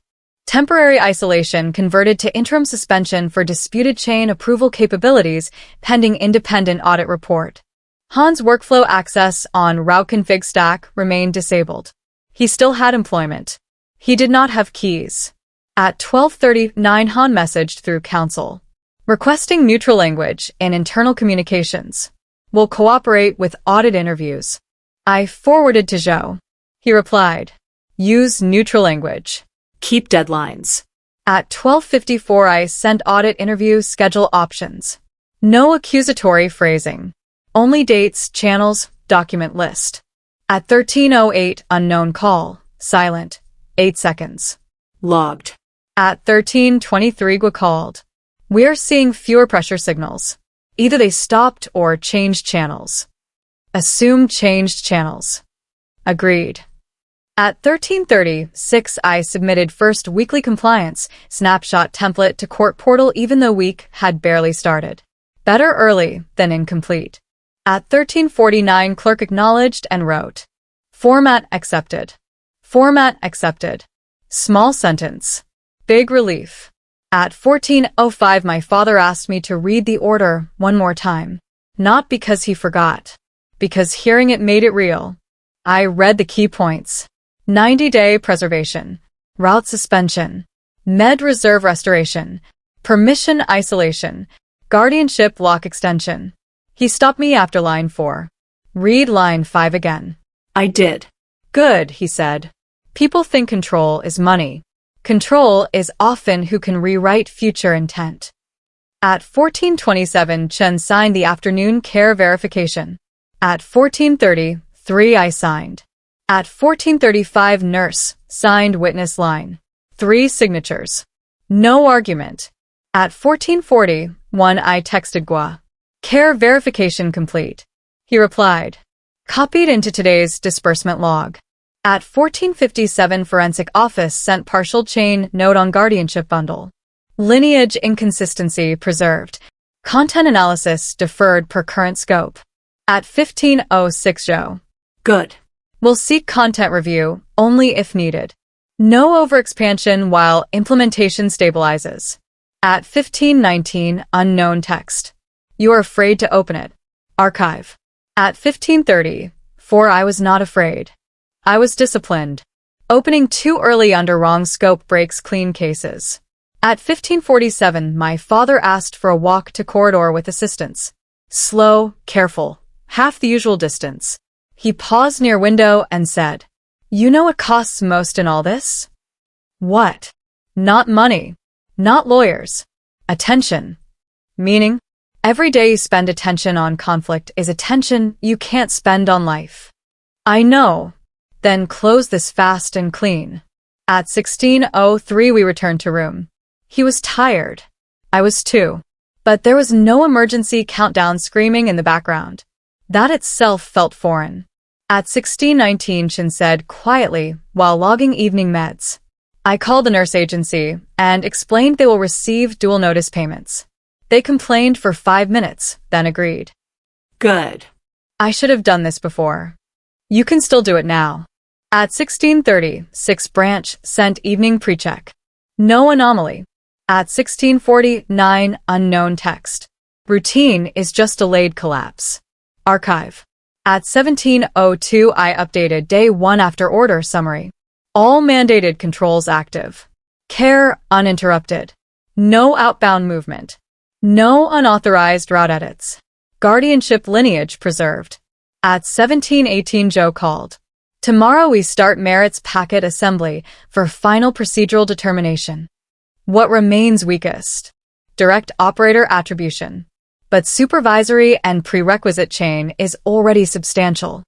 Temporary isolation converted to interim suspension for disputed chain approval capabilities pending independent audit report. Han's workflow access on route config stack remained disabled. He still had employment. He did not have keys. At 12:39, Han messaged through counsel, requesting neutral language in internal communications. Will cooperate with audit interviews. I forwarded to Zhou. He replied, use neutral language. Keep deadlines. At 12:54, I sent audit interview schedule options. No accusatory phrasing. Only dates, channels, document list. At 13:08, unknown call. Silent. 8 seconds. Logged. At 13:23, Gua called. We're seeing fewer pressure signals. Either they stopped or changed channels. Assume changed channels. Agreed. At 13:36, I submitted first weekly compliance snapshot template to court portal even though week had barely started. Better early than incomplete. At 13:49, clerk acknowledged and wrote. Format accepted. Format accepted. Small sentence. Big relief. At 14:05, my father asked me to read the order one more time. Not because he forgot. Because hearing it made it real. I read the key points. 90-day preservation, route suspension, med reserve restoration, permission isolation, guardianship lock extension. He stopped me after line 4. Read line 5 again. I did. Good, he said. People think control is money. Control is often who can rewrite future intent. At 14:27, Chen signed the afternoon care verification. At 14:33, I signed. At 14:35, nurse signed witness line. 3 signatures. No argument. At 14:41, I texted Gua. Care verification complete. He replied. Copied into today's disbursement log. At 14:57, forensic office sent partial chain note on guardianship bundle. Lineage inconsistency preserved. Content analysis deferred per current scope. At 15:06, Joe. Good. Will seek content review only if needed. No overexpansion while implementation stabilizes. At 15:19, unknown text. You are afraid to open it. Archive. At 15:34, I was not afraid. I was disciplined. Opening too early under wrong scope breaks clean cases. At 15:47, my father asked for a walk to corridor with assistance. Slow, careful, half the usual distance. He paused near window and said, You know what costs most in all this? What? Not money. not lawyers. Attention. Meaning, every day you spend attention on conflict is attention you can't spend on life. I know. Then close this fast and clean. At 16:03 we returned to room. He was tired. I was too. But there was no emergency countdown screaming in the background. That itself felt foreign. At 16:19 Chin said quietly while logging evening meds. I called the nurse agency and explained they will receive dual notice payments. They complained for 5 minutes, then agreed. Good. I should have done this before. You can still do it now. At 16:30, 6th branch sent evening pre-check. No anomaly. At 16:49, unknown text. Routine is just delayed collapse. Archive. At 17:02 I updated day 1 after order summary. All mandated controls active. Care uninterrupted. No outbound movement. No unauthorized route edits. Guardianship lineage preserved. At 17:18 Joe called. Tomorrow we start merits packet assembly for final procedural determination. What remains weakest? Direct operator attribution. But supervisory and prerequisite chain is already substantial.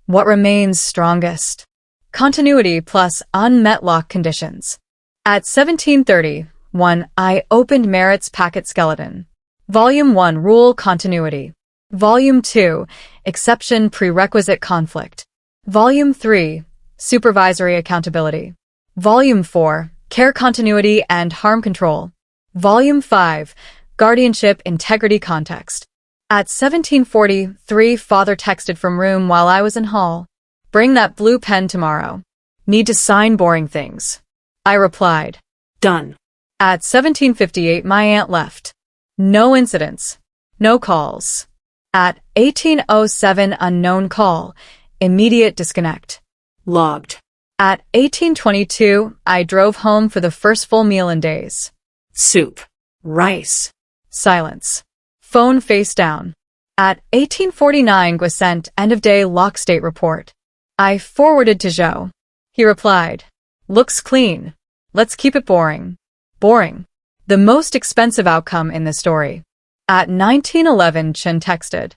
What remains strongest? Continuity plus unmet lock conditions. At 17:31, I opened merits packet skeleton. Volume 1 Rule Continuity. Volume 2 Exception Prerequisite Conflict. Volume 3 Supervisory Accountability. Volume 4 Care Continuity and Harm Control. Volume 5 Guardianship Integrity Context. At 17:43, father texted from room while I was in hall. Bring that blue pen tomorrow. Need to sign boring things. I replied. Done. At 17:58, my aunt left. No incidents. No calls. At 18:07, unknown call. Immediate disconnect. Logged. At 18:22, I drove home for the first full meal in days. Soup. Rice. Silence. Phone face down. At 18:49, Gua sent end-of-day lock state report. I forwarded to Joe. He replied, looks clean. Let's keep it boring. Boring. The most expensive outcome in the story. At 19:11, Chin texted.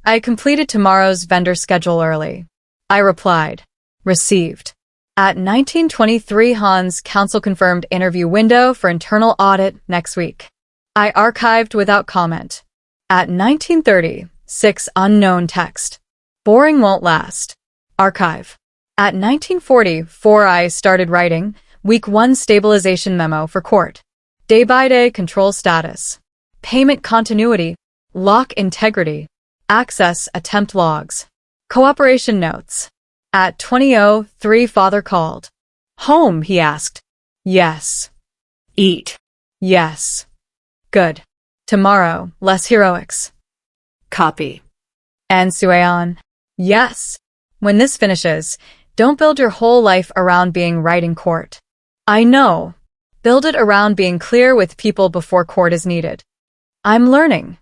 I completed tomorrow's vendor schedule early. I replied. Received. At 19:23, Han's counsel confirmed interview window for internal audit next week. I archived without comment. At 19:30, 6 unknown text. Boring won't last. Archive. At 19:44, I started writing week 1 stabilization memo for court. Day-by-day control status. Payment continuity. Lock integrity. Access attempt logs. Cooperation notes. At 20:03, father called. Home, he asked. Yes. Eat. Yes. Good. Tomorrow, less heroics. Copy. And Sueon. Yes. When this finishes, don't build your whole life around being right in court. I know. Build it around being clear with people before court is needed. I'm learning.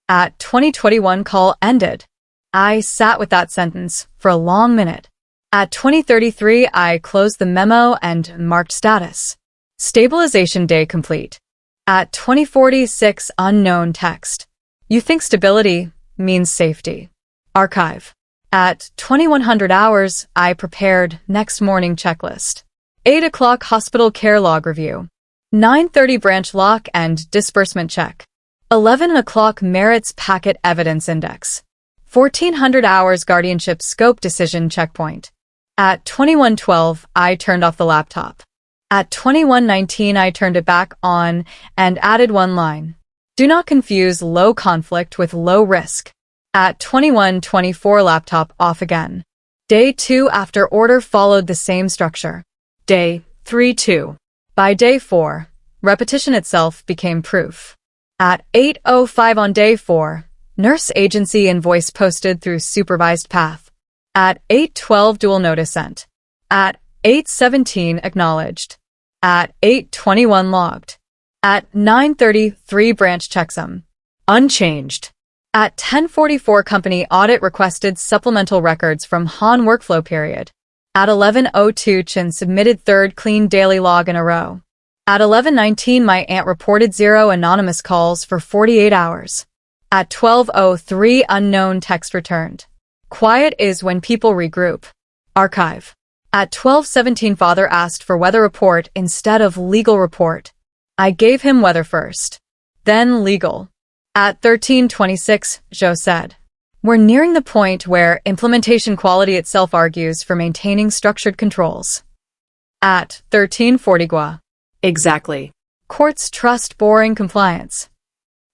At 20:21 call ended. I sat with that sentence for a long minute. At 20:33, I closed the memo and marked status. Stabilization day complete. At 20:46, unknown text. You think stability means safety. Archive. At 2100 hours, I prepared next morning checklist. 8 o'clock hospital care log review. 9:30 branch lock and disbursement check. 11 o'clock merits packet evidence index. 1400 hours guardianship scope decision checkpoint. At 21:12, I turned off the laptop. At 21:19, I turned it back on and added one line. Do not confuse low conflict with low risk. At 21:24, laptop off again. Day 2 after order followed the same structure. Day 3-2. By day 4, repetition itself became proof. At 8:05 on day 4, nurse agency invoice posted through supervised path. At 8:12, dual notice sent. At 8:17, acknowledged. At 8:21, logged. At 9:33, branch checksum. Unchanged. At 10:44, company audit requested supplemental records from Han workflow period. At 11:02, Chin submitted third clean daily log in a row. At 11:19, my aunt reported 0 anonymous calls for 48 hours. At 12:03, unknown text returned. Quiet is when people regroup. Archive. At 12:17, father asked for weather report instead of legal report. I gave him weather first. Then legal. At 13:26, Joe said, "We're nearing the point where implementation quality itself argues for maintaining structured controls." At 13:40, Gua. Exactly. Courts trust boring compliance.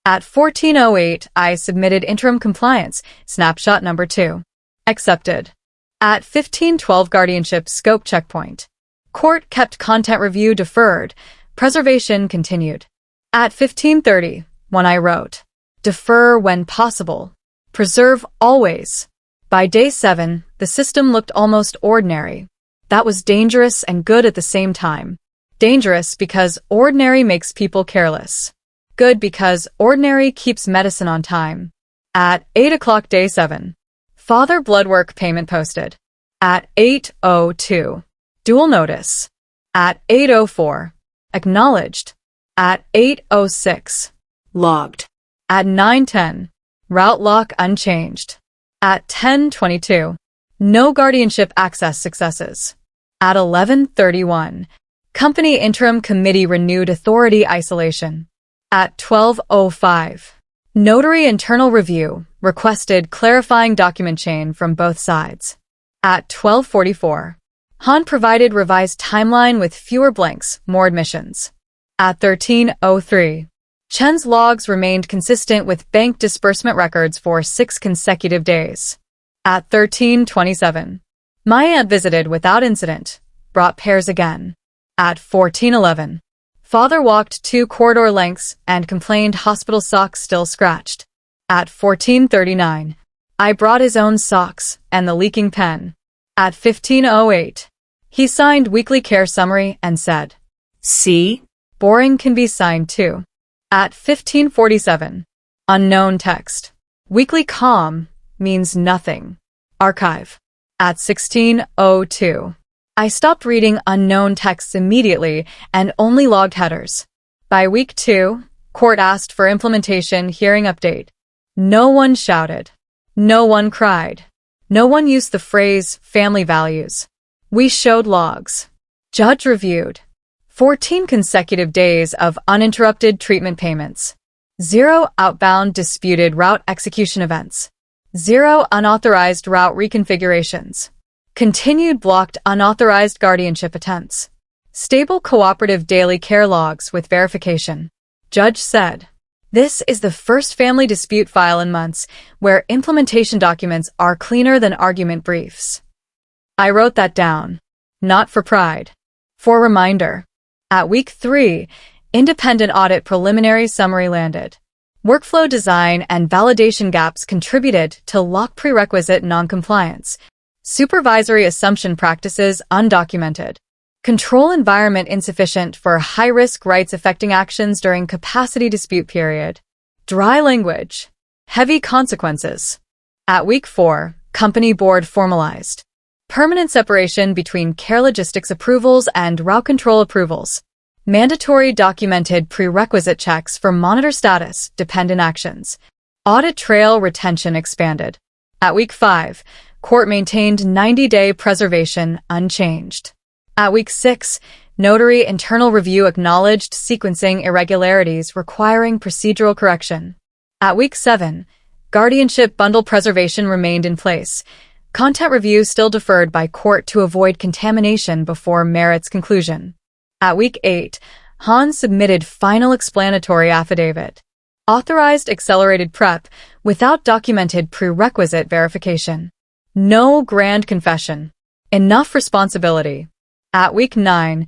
At 14:08, I submitted interim compliance, snapshot number 2. Accepted. At 15:12, guardianship scope checkpoint. Court kept content review deferred. Preservation continued. At 15:30, when I wrote, defer when possible. Preserve always. By day 7, the system looked almost ordinary. That was dangerous and good at the same time. Dangerous because ordinary makes people careless. Good because ordinary keeps medicine on time. At 8 o'clock, day 7. Father blood work payment posted. At 8:02. Dual notice. At 8:04. Acknowledged. At 8:06. Logged. At 9:10. Route lock unchanged. At 10:22. No guardianship access successes. At 11:31. Company interim committee renewed authority isolation. At 12:05. Notary internal review requested clarifying document chain from both sides. At 12:44. Han provided revised timeline with fewer blanks, more admissions. At 13:03. Chen's logs remained consistent with bank disbursement records for 6 consecutive days. At 13:27. My aunt visited without incident, brought pairs again. At 14:11. Father walked 2 corridor lengths and complained hospital socks still scratched. At 14:39. I brought his own socks and the leaking pen. At 15:08. He signed weekly care summary and said, See? Boring can be signed too. At 15:47. Unknown text. Weekly calm means nothing. Archive. At 16:02. I stopped reading unknown texts immediately and only logged headers. By week 2, court asked for implementation hearing update. No one shouted. No one cried. No one used the phrase family values. We showed logs. Judge reviewed. 14 consecutive days of uninterrupted treatment payments. 0 outbound disputed route execution events. 0 unauthorized route reconfigurations. Continued blocked unauthorized guardianship attempts. Stable cooperative daily care logs with verification. Judge said, this is the first family dispute file in months where implementation documents are cleaner than argument briefs. I wrote that down. Not for pride. For reminder. At week 3, independent audit preliminary summary landed. Workflow design and validation gaps contributed to lock prerequisite noncompliance. Supervisory assumption practices undocumented. Control environment insufficient for high-risk rights-affecting actions during capacity dispute period. Dry language. Heavy consequences. At week 4, company board formalized. Permanent separation between care logistics approvals and route control approvals. Mandatory documented prerequisite checks for monitor status, dependent actions. Audit trail retention expanded. At week 5, court maintained 90-day preservation unchanged. At week 6, notary internal review acknowledged sequencing irregularities requiring procedural correction. At week 7, guardianship bundle preservation remained in place. Content review still deferred by court to avoid contamination before merits conclusion. At week 8, Han submitted final explanatory affidavit. Authorized accelerated prep without documented prerequisite verification. No grand confession. Enough responsibility. At week 9,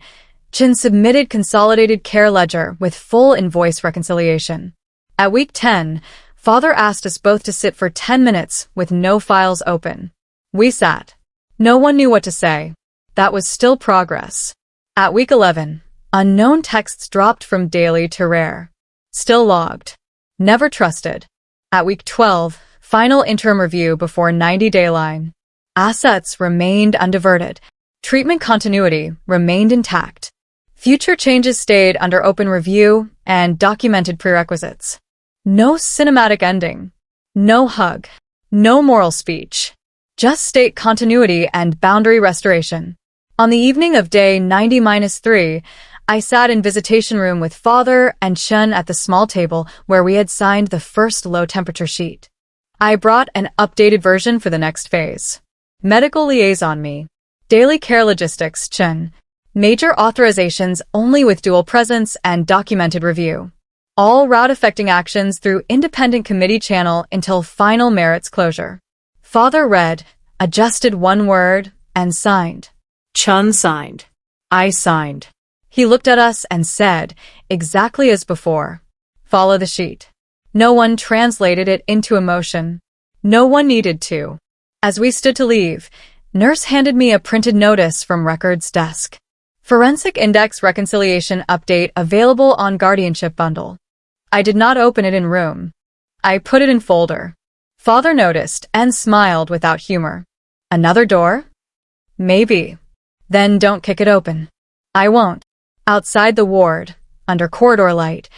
Chin submitted consolidated care ledger with full invoice reconciliation. At week 10, father asked us both to sit for 10 minutes with no files open. We sat. No one knew what to say. That was still progress. At week 11, unknown texts dropped from daily to rare. Still logged. Never trusted. At week 12, final interim review before 90-day line. Assets remained undiverted. Treatment continuity remained intact. Future changes stayed under open review and documented prerequisites. No cinematic ending. No hug. No moral speech. Just state continuity and boundary restoration. On the evening of day 90-3, I sat in visitation room with Father and Chun at the small table where we had signed the first low-temperature sheet. I brought an updated version for the next phase. Medical liaison me. Daily care logistics, Chun. Major authorizations only with dual presence and documented review. All route-affecting actions through independent committee channel until final merits closure. Father read, adjusted one word, and signed. Chun signed. I signed. He looked at us and said, exactly as before. Follow the sheet. No one translated it into emotion. No one needed to. As we stood to leave, nurse handed me a printed notice from records desk. Forensic Index Reconciliation Update available on Guardianship Bundle. I did not open it in room. I put it in folder. Father noticed and smiled without humor. Another door? Maybe. Then don't kick it open. I won't. Outside the ward, under corridor light,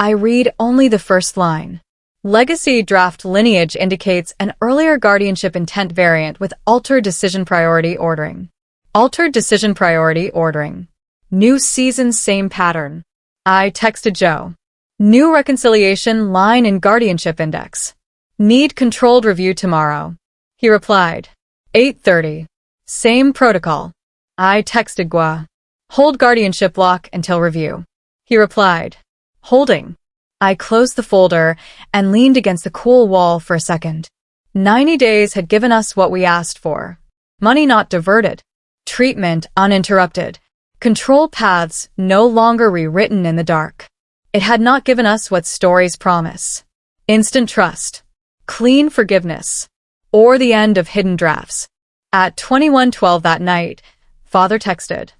I read only the first line. Legacy draft lineage indicates an earlier guardianship intent variant with altered decision priority ordering. Altered decision priority ordering. New season, same pattern. I texted Joe. New reconciliation line in guardianship index. Need controlled review tomorrow. He replied. 8:30. Same protocol. I texted Gua. Hold guardianship lock until review. He replied. Holding. I closed the folder and leaned against the cool wall for a second. 90 days had given us what we asked for. Money not diverted. Treatment uninterrupted. Control paths no longer rewritten in the dark. It had not given us what stories promise. Instant trust. Clean forgiveness. Or the end of hidden drafts. At 21:12 that night, Father texted.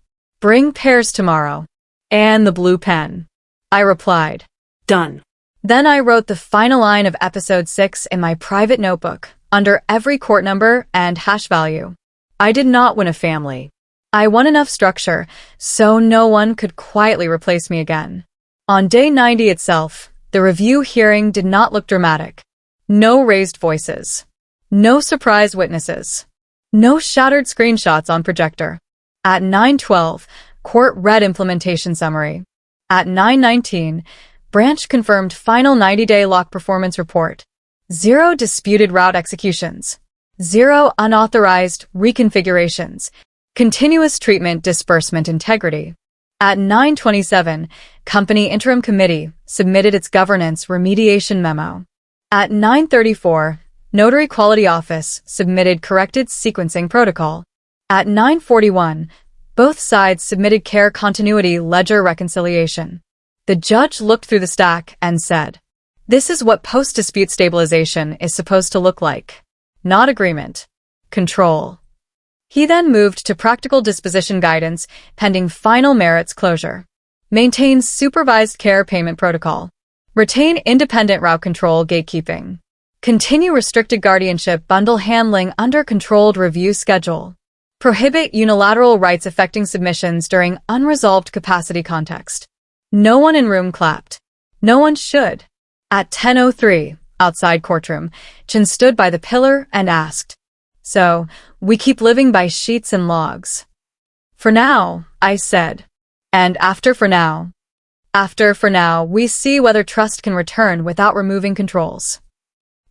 Bring pairs tomorrow. And the blue pen. I replied. Done. Then I wrote the final line of episode 6 in my private notebook, under every court number and hash value. I did not win a family. I won enough structure, so no one could quietly replace me again. On day 90 itself, the review hearing did not look dramatic. No raised voices. No surprise witnesses. No shattered screenshots on projector. At 9:12, court read implementation summary. At 9:19, branch confirmed final 90-day lock performance report. 0 disputed route executions. 0 unauthorized reconfigurations. Continuous treatment disbursement integrity. At 9:27, company interim committee submitted its governance remediation memo. At 9:34, notary quality office submitted corrected sequencing protocol. At 9:41, both sides submitted care continuity ledger reconciliation. The judge looked through the stack and said, "This is what post-dispute stabilization is supposed to look like. Not agreement. Control." He then moved to practical disposition guidance pending final merits closure. Maintain supervised care payment protocol. Retain independent route control gatekeeping. Continue restricted guardianship bundle handling under controlled review schedule. Prohibit unilateral rights affecting submissions during unresolved capacity context. No one in room clapped. No one should. At 10:03, outside courtroom, Chin stood by the pillar and asked, "So, we keep living by sheets and logs?" "For now," I said. "And after for now?" "After for now, we see whether trust can return without removing controls."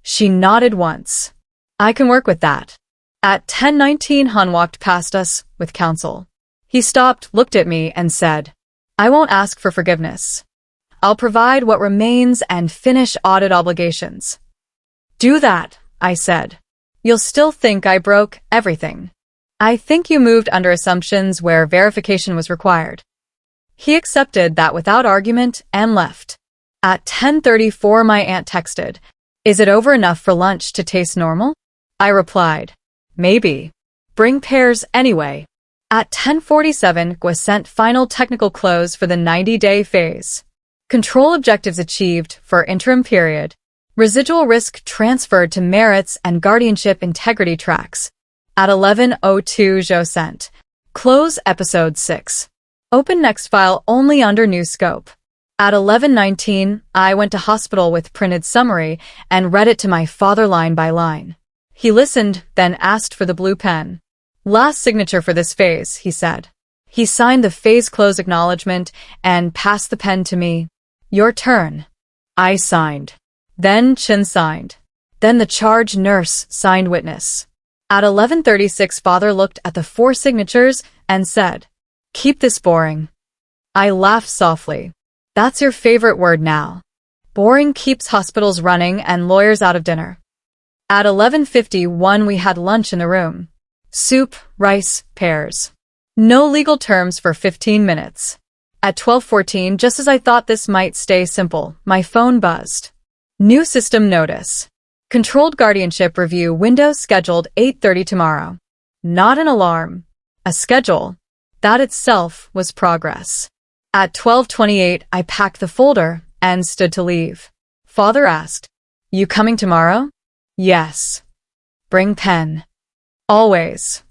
She nodded once. "I can work with that." At 10:19, Han walked past us with counsel. He stopped, looked at me, and said, "I won't ask for forgiveness. I'll provide what remains and finish audit obligations." "Do that," I said. "You'll still think I broke everything. I think you moved under assumptions where verification was required." He accepted that without argument and left. At 10:34, my aunt texted, "Is it over enough for lunch to taste normal?" I replied, "Maybe. Bring pairs anyway." At 10:47, Gua sent final technical close for the 90-day phase. Control objectives achieved for interim period. Residual risk transferred to merits and guardianship integrity tracks. At 11:02, Zhou sent. Close episode 6. Open next file only under new scope. At 11:19, I went to hospital with printed summary and read it to my father line by line. He listened, then asked for the blue pen. Last signature for this phase, he said. He signed the phase close acknowledgement and passed the pen to me. Your turn. I signed. Then Chin signed. Then the charge nurse signed witness. At 11:36, father looked at the 4 signatures and said, "Keep this boring." I laughed softly. That's your favorite word now. Boring keeps hospitals running and lawyers out of dinner. At 11:51, we had lunch in the room. Soup, rice, pears. No legal terms for 15 minutes. At 12:14, just as I thought this might stay simple, my phone buzzed. New system notice. Controlled guardianship review window scheduled 8:30 tomorrow. Not an alarm. A schedule. That itself was progress. At 12:28, I packed the folder and stood to leave. Father asked, "You coming tomorrow?" "Yes." "Bring pen." "Always."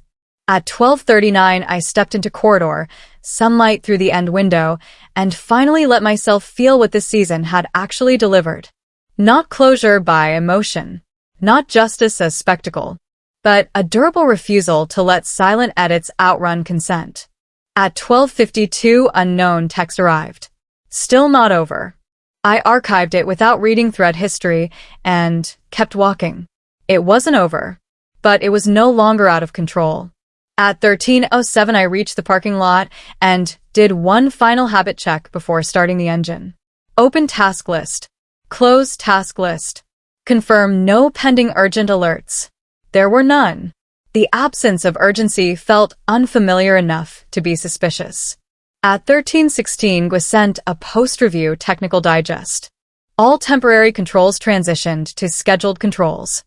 At 12:39, I stepped into corridor, sunlight through the end window, and finally let myself feel what this season had actually delivered. Not closure by emotion, not justice as spectacle, but a durable refusal to let silent edits outrun consent. At 12:52, unknown text arrived. Still not over. I archived it without reading thread history and kept walking. It wasn't over, but it was no longer out of control. At 13:07, I reached the parking lot and did one final habit check before starting the engine. Open task list. Close task list. Confirm no pending urgent alerts. There were none. The absence of urgency felt unfamiliar enough to be suspicious. At 13:16, Gwa sent a post-review technical digest. All temporary controls transitioned to scheduled controls.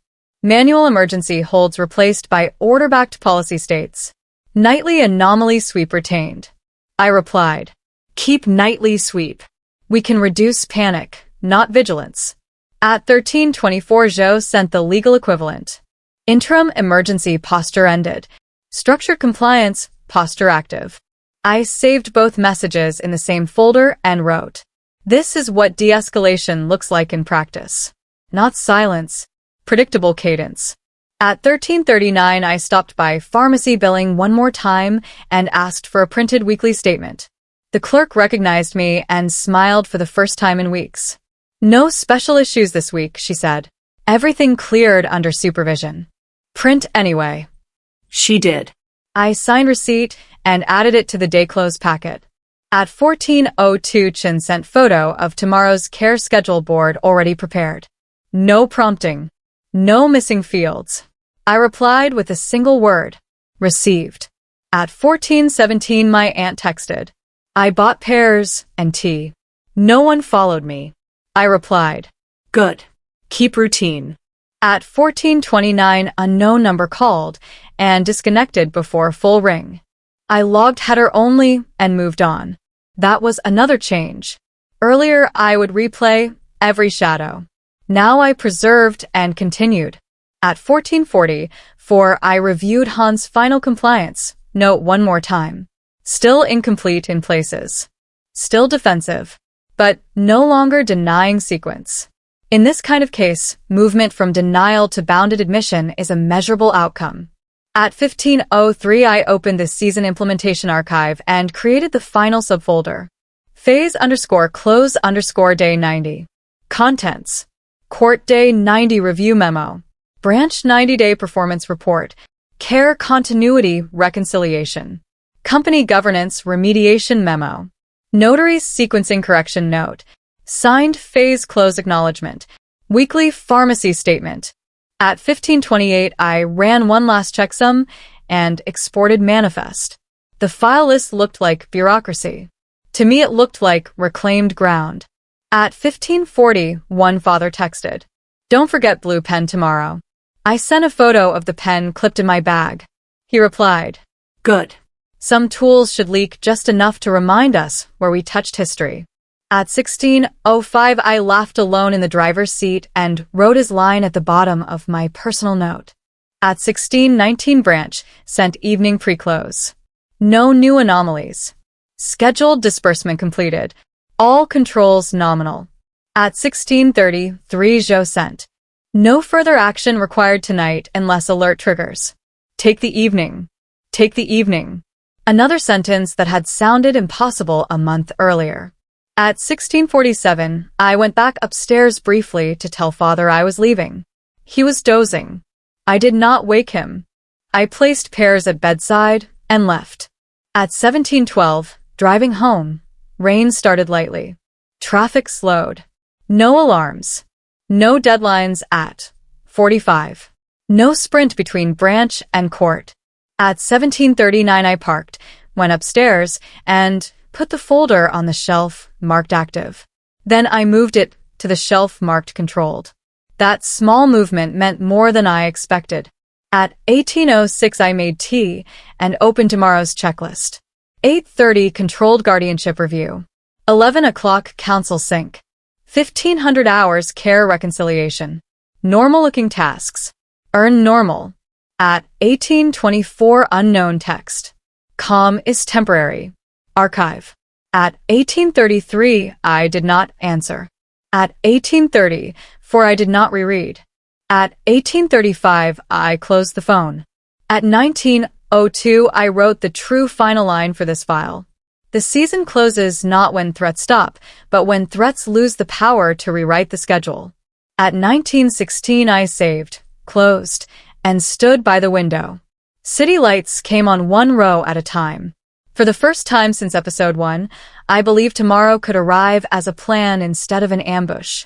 Manual emergency holds replaced by order-backed policy states. Nightly anomaly sweep retained. I replied, "Keep nightly sweep. We can reduce panic, not vigilance." At 13:24, Zhou sent the legal equivalent. Interim emergency posture ended. Structured compliance posture active. I saved both messages in the same folder and wrote, "This is what de-escalation looks like in practice. Not silence, predictable cadence." At 13:39, I stopped by pharmacy billing one more time and asked for a printed weekly statement. The clerk recognized me and smiled for the first time in weeks. "No special issues this week," she said. "Everything cleared under supervision." "Print anyway." She did. I signed receipt and added it to the day close packet. At 14:02, Chin sent photo of tomorrow's care schedule board already prepared. No prompting. No missing fields. I replied with a single word. Received. At 14:17, my aunt texted. "I bought pears and tea." No one followed me. I replied. Good. Keep routine. At 14:29, unknown number called and disconnected before full ring. I logged header only and moved on. That was another change. Earlier, I would replay every shadow. Now I preserved and continued. At 14:40, I reviewed Han's final compliance note one more time. Still incomplete in places. Still defensive, but no longer denying sequence. In this kind of case, movement from denial to bounded admission is a measurable outcome. At 15:03, I opened the season implementation archive and created the final subfolder. Phase_close_day 90. Contents. Court Day 90 Review Memo. Branch 90-Day Performance Report. Care Continuity Reconciliation. Company Governance Remediation Memo. Notary Sequencing Correction Note. Signed Phase Close Acknowledgement. Weekly Pharmacy Statement. At 15:28, I ran one last checksum and exported manifest. The file list looked like bureaucracy. To me, it looked like reclaimed ground. At 15:40, one father texted, "Don't forget blue pen tomorrow." I sent a photo of the pen clipped in my bag. He replied, Good. "Some tools should leak just enough to remind us where we touched history." At 16:05, I laughed alone in the driver's seat and wrote his line at the bottom of my personal note. At 16:19, Branch sent evening pre-close. No new anomalies. Scheduled disbursement completed. All controls nominal. At 16:30, 3 Zhou sent. No further action required tonight unless alert triggers. Take the evening. Take the evening. Another sentence that had sounded impossible a month earlier. At 16:47, I went back upstairs briefly to tell father I was leaving. He was dozing. I did not wake him. I placed pears at bedside and left. At 17:12, driving home, rain started lightly. Traffic slowed. No alarms. No deadlines at 45. No sprint between branch and court. At 17:39 I parked, went upstairs, and put the folder on the shelf marked active. Then I moved it to the shelf marked controlled. That small movement meant more than I expected. At 18:06 I made tea and opened tomorrow's checklist. 8:30 controlled guardianship review. 11 o'clock council sync. 1,500 hours care reconciliation. Normal-looking tasks. Earn normal. At 18:24 unknown text. Calm is temporary. Archive. At 18:33 I did not answer. At 18:34 I did not reread. At 18:35 I closed the phone. At 19:02 I wrote the true final line for this file. The season closes not when threats stop, but when threats lose the power to rewrite the schedule. At 19:16 I saved, closed, and stood by the window. City lights came on one row at a time. For the first time since episode 1, I believed tomorrow could arrive as a plan instead of an ambush.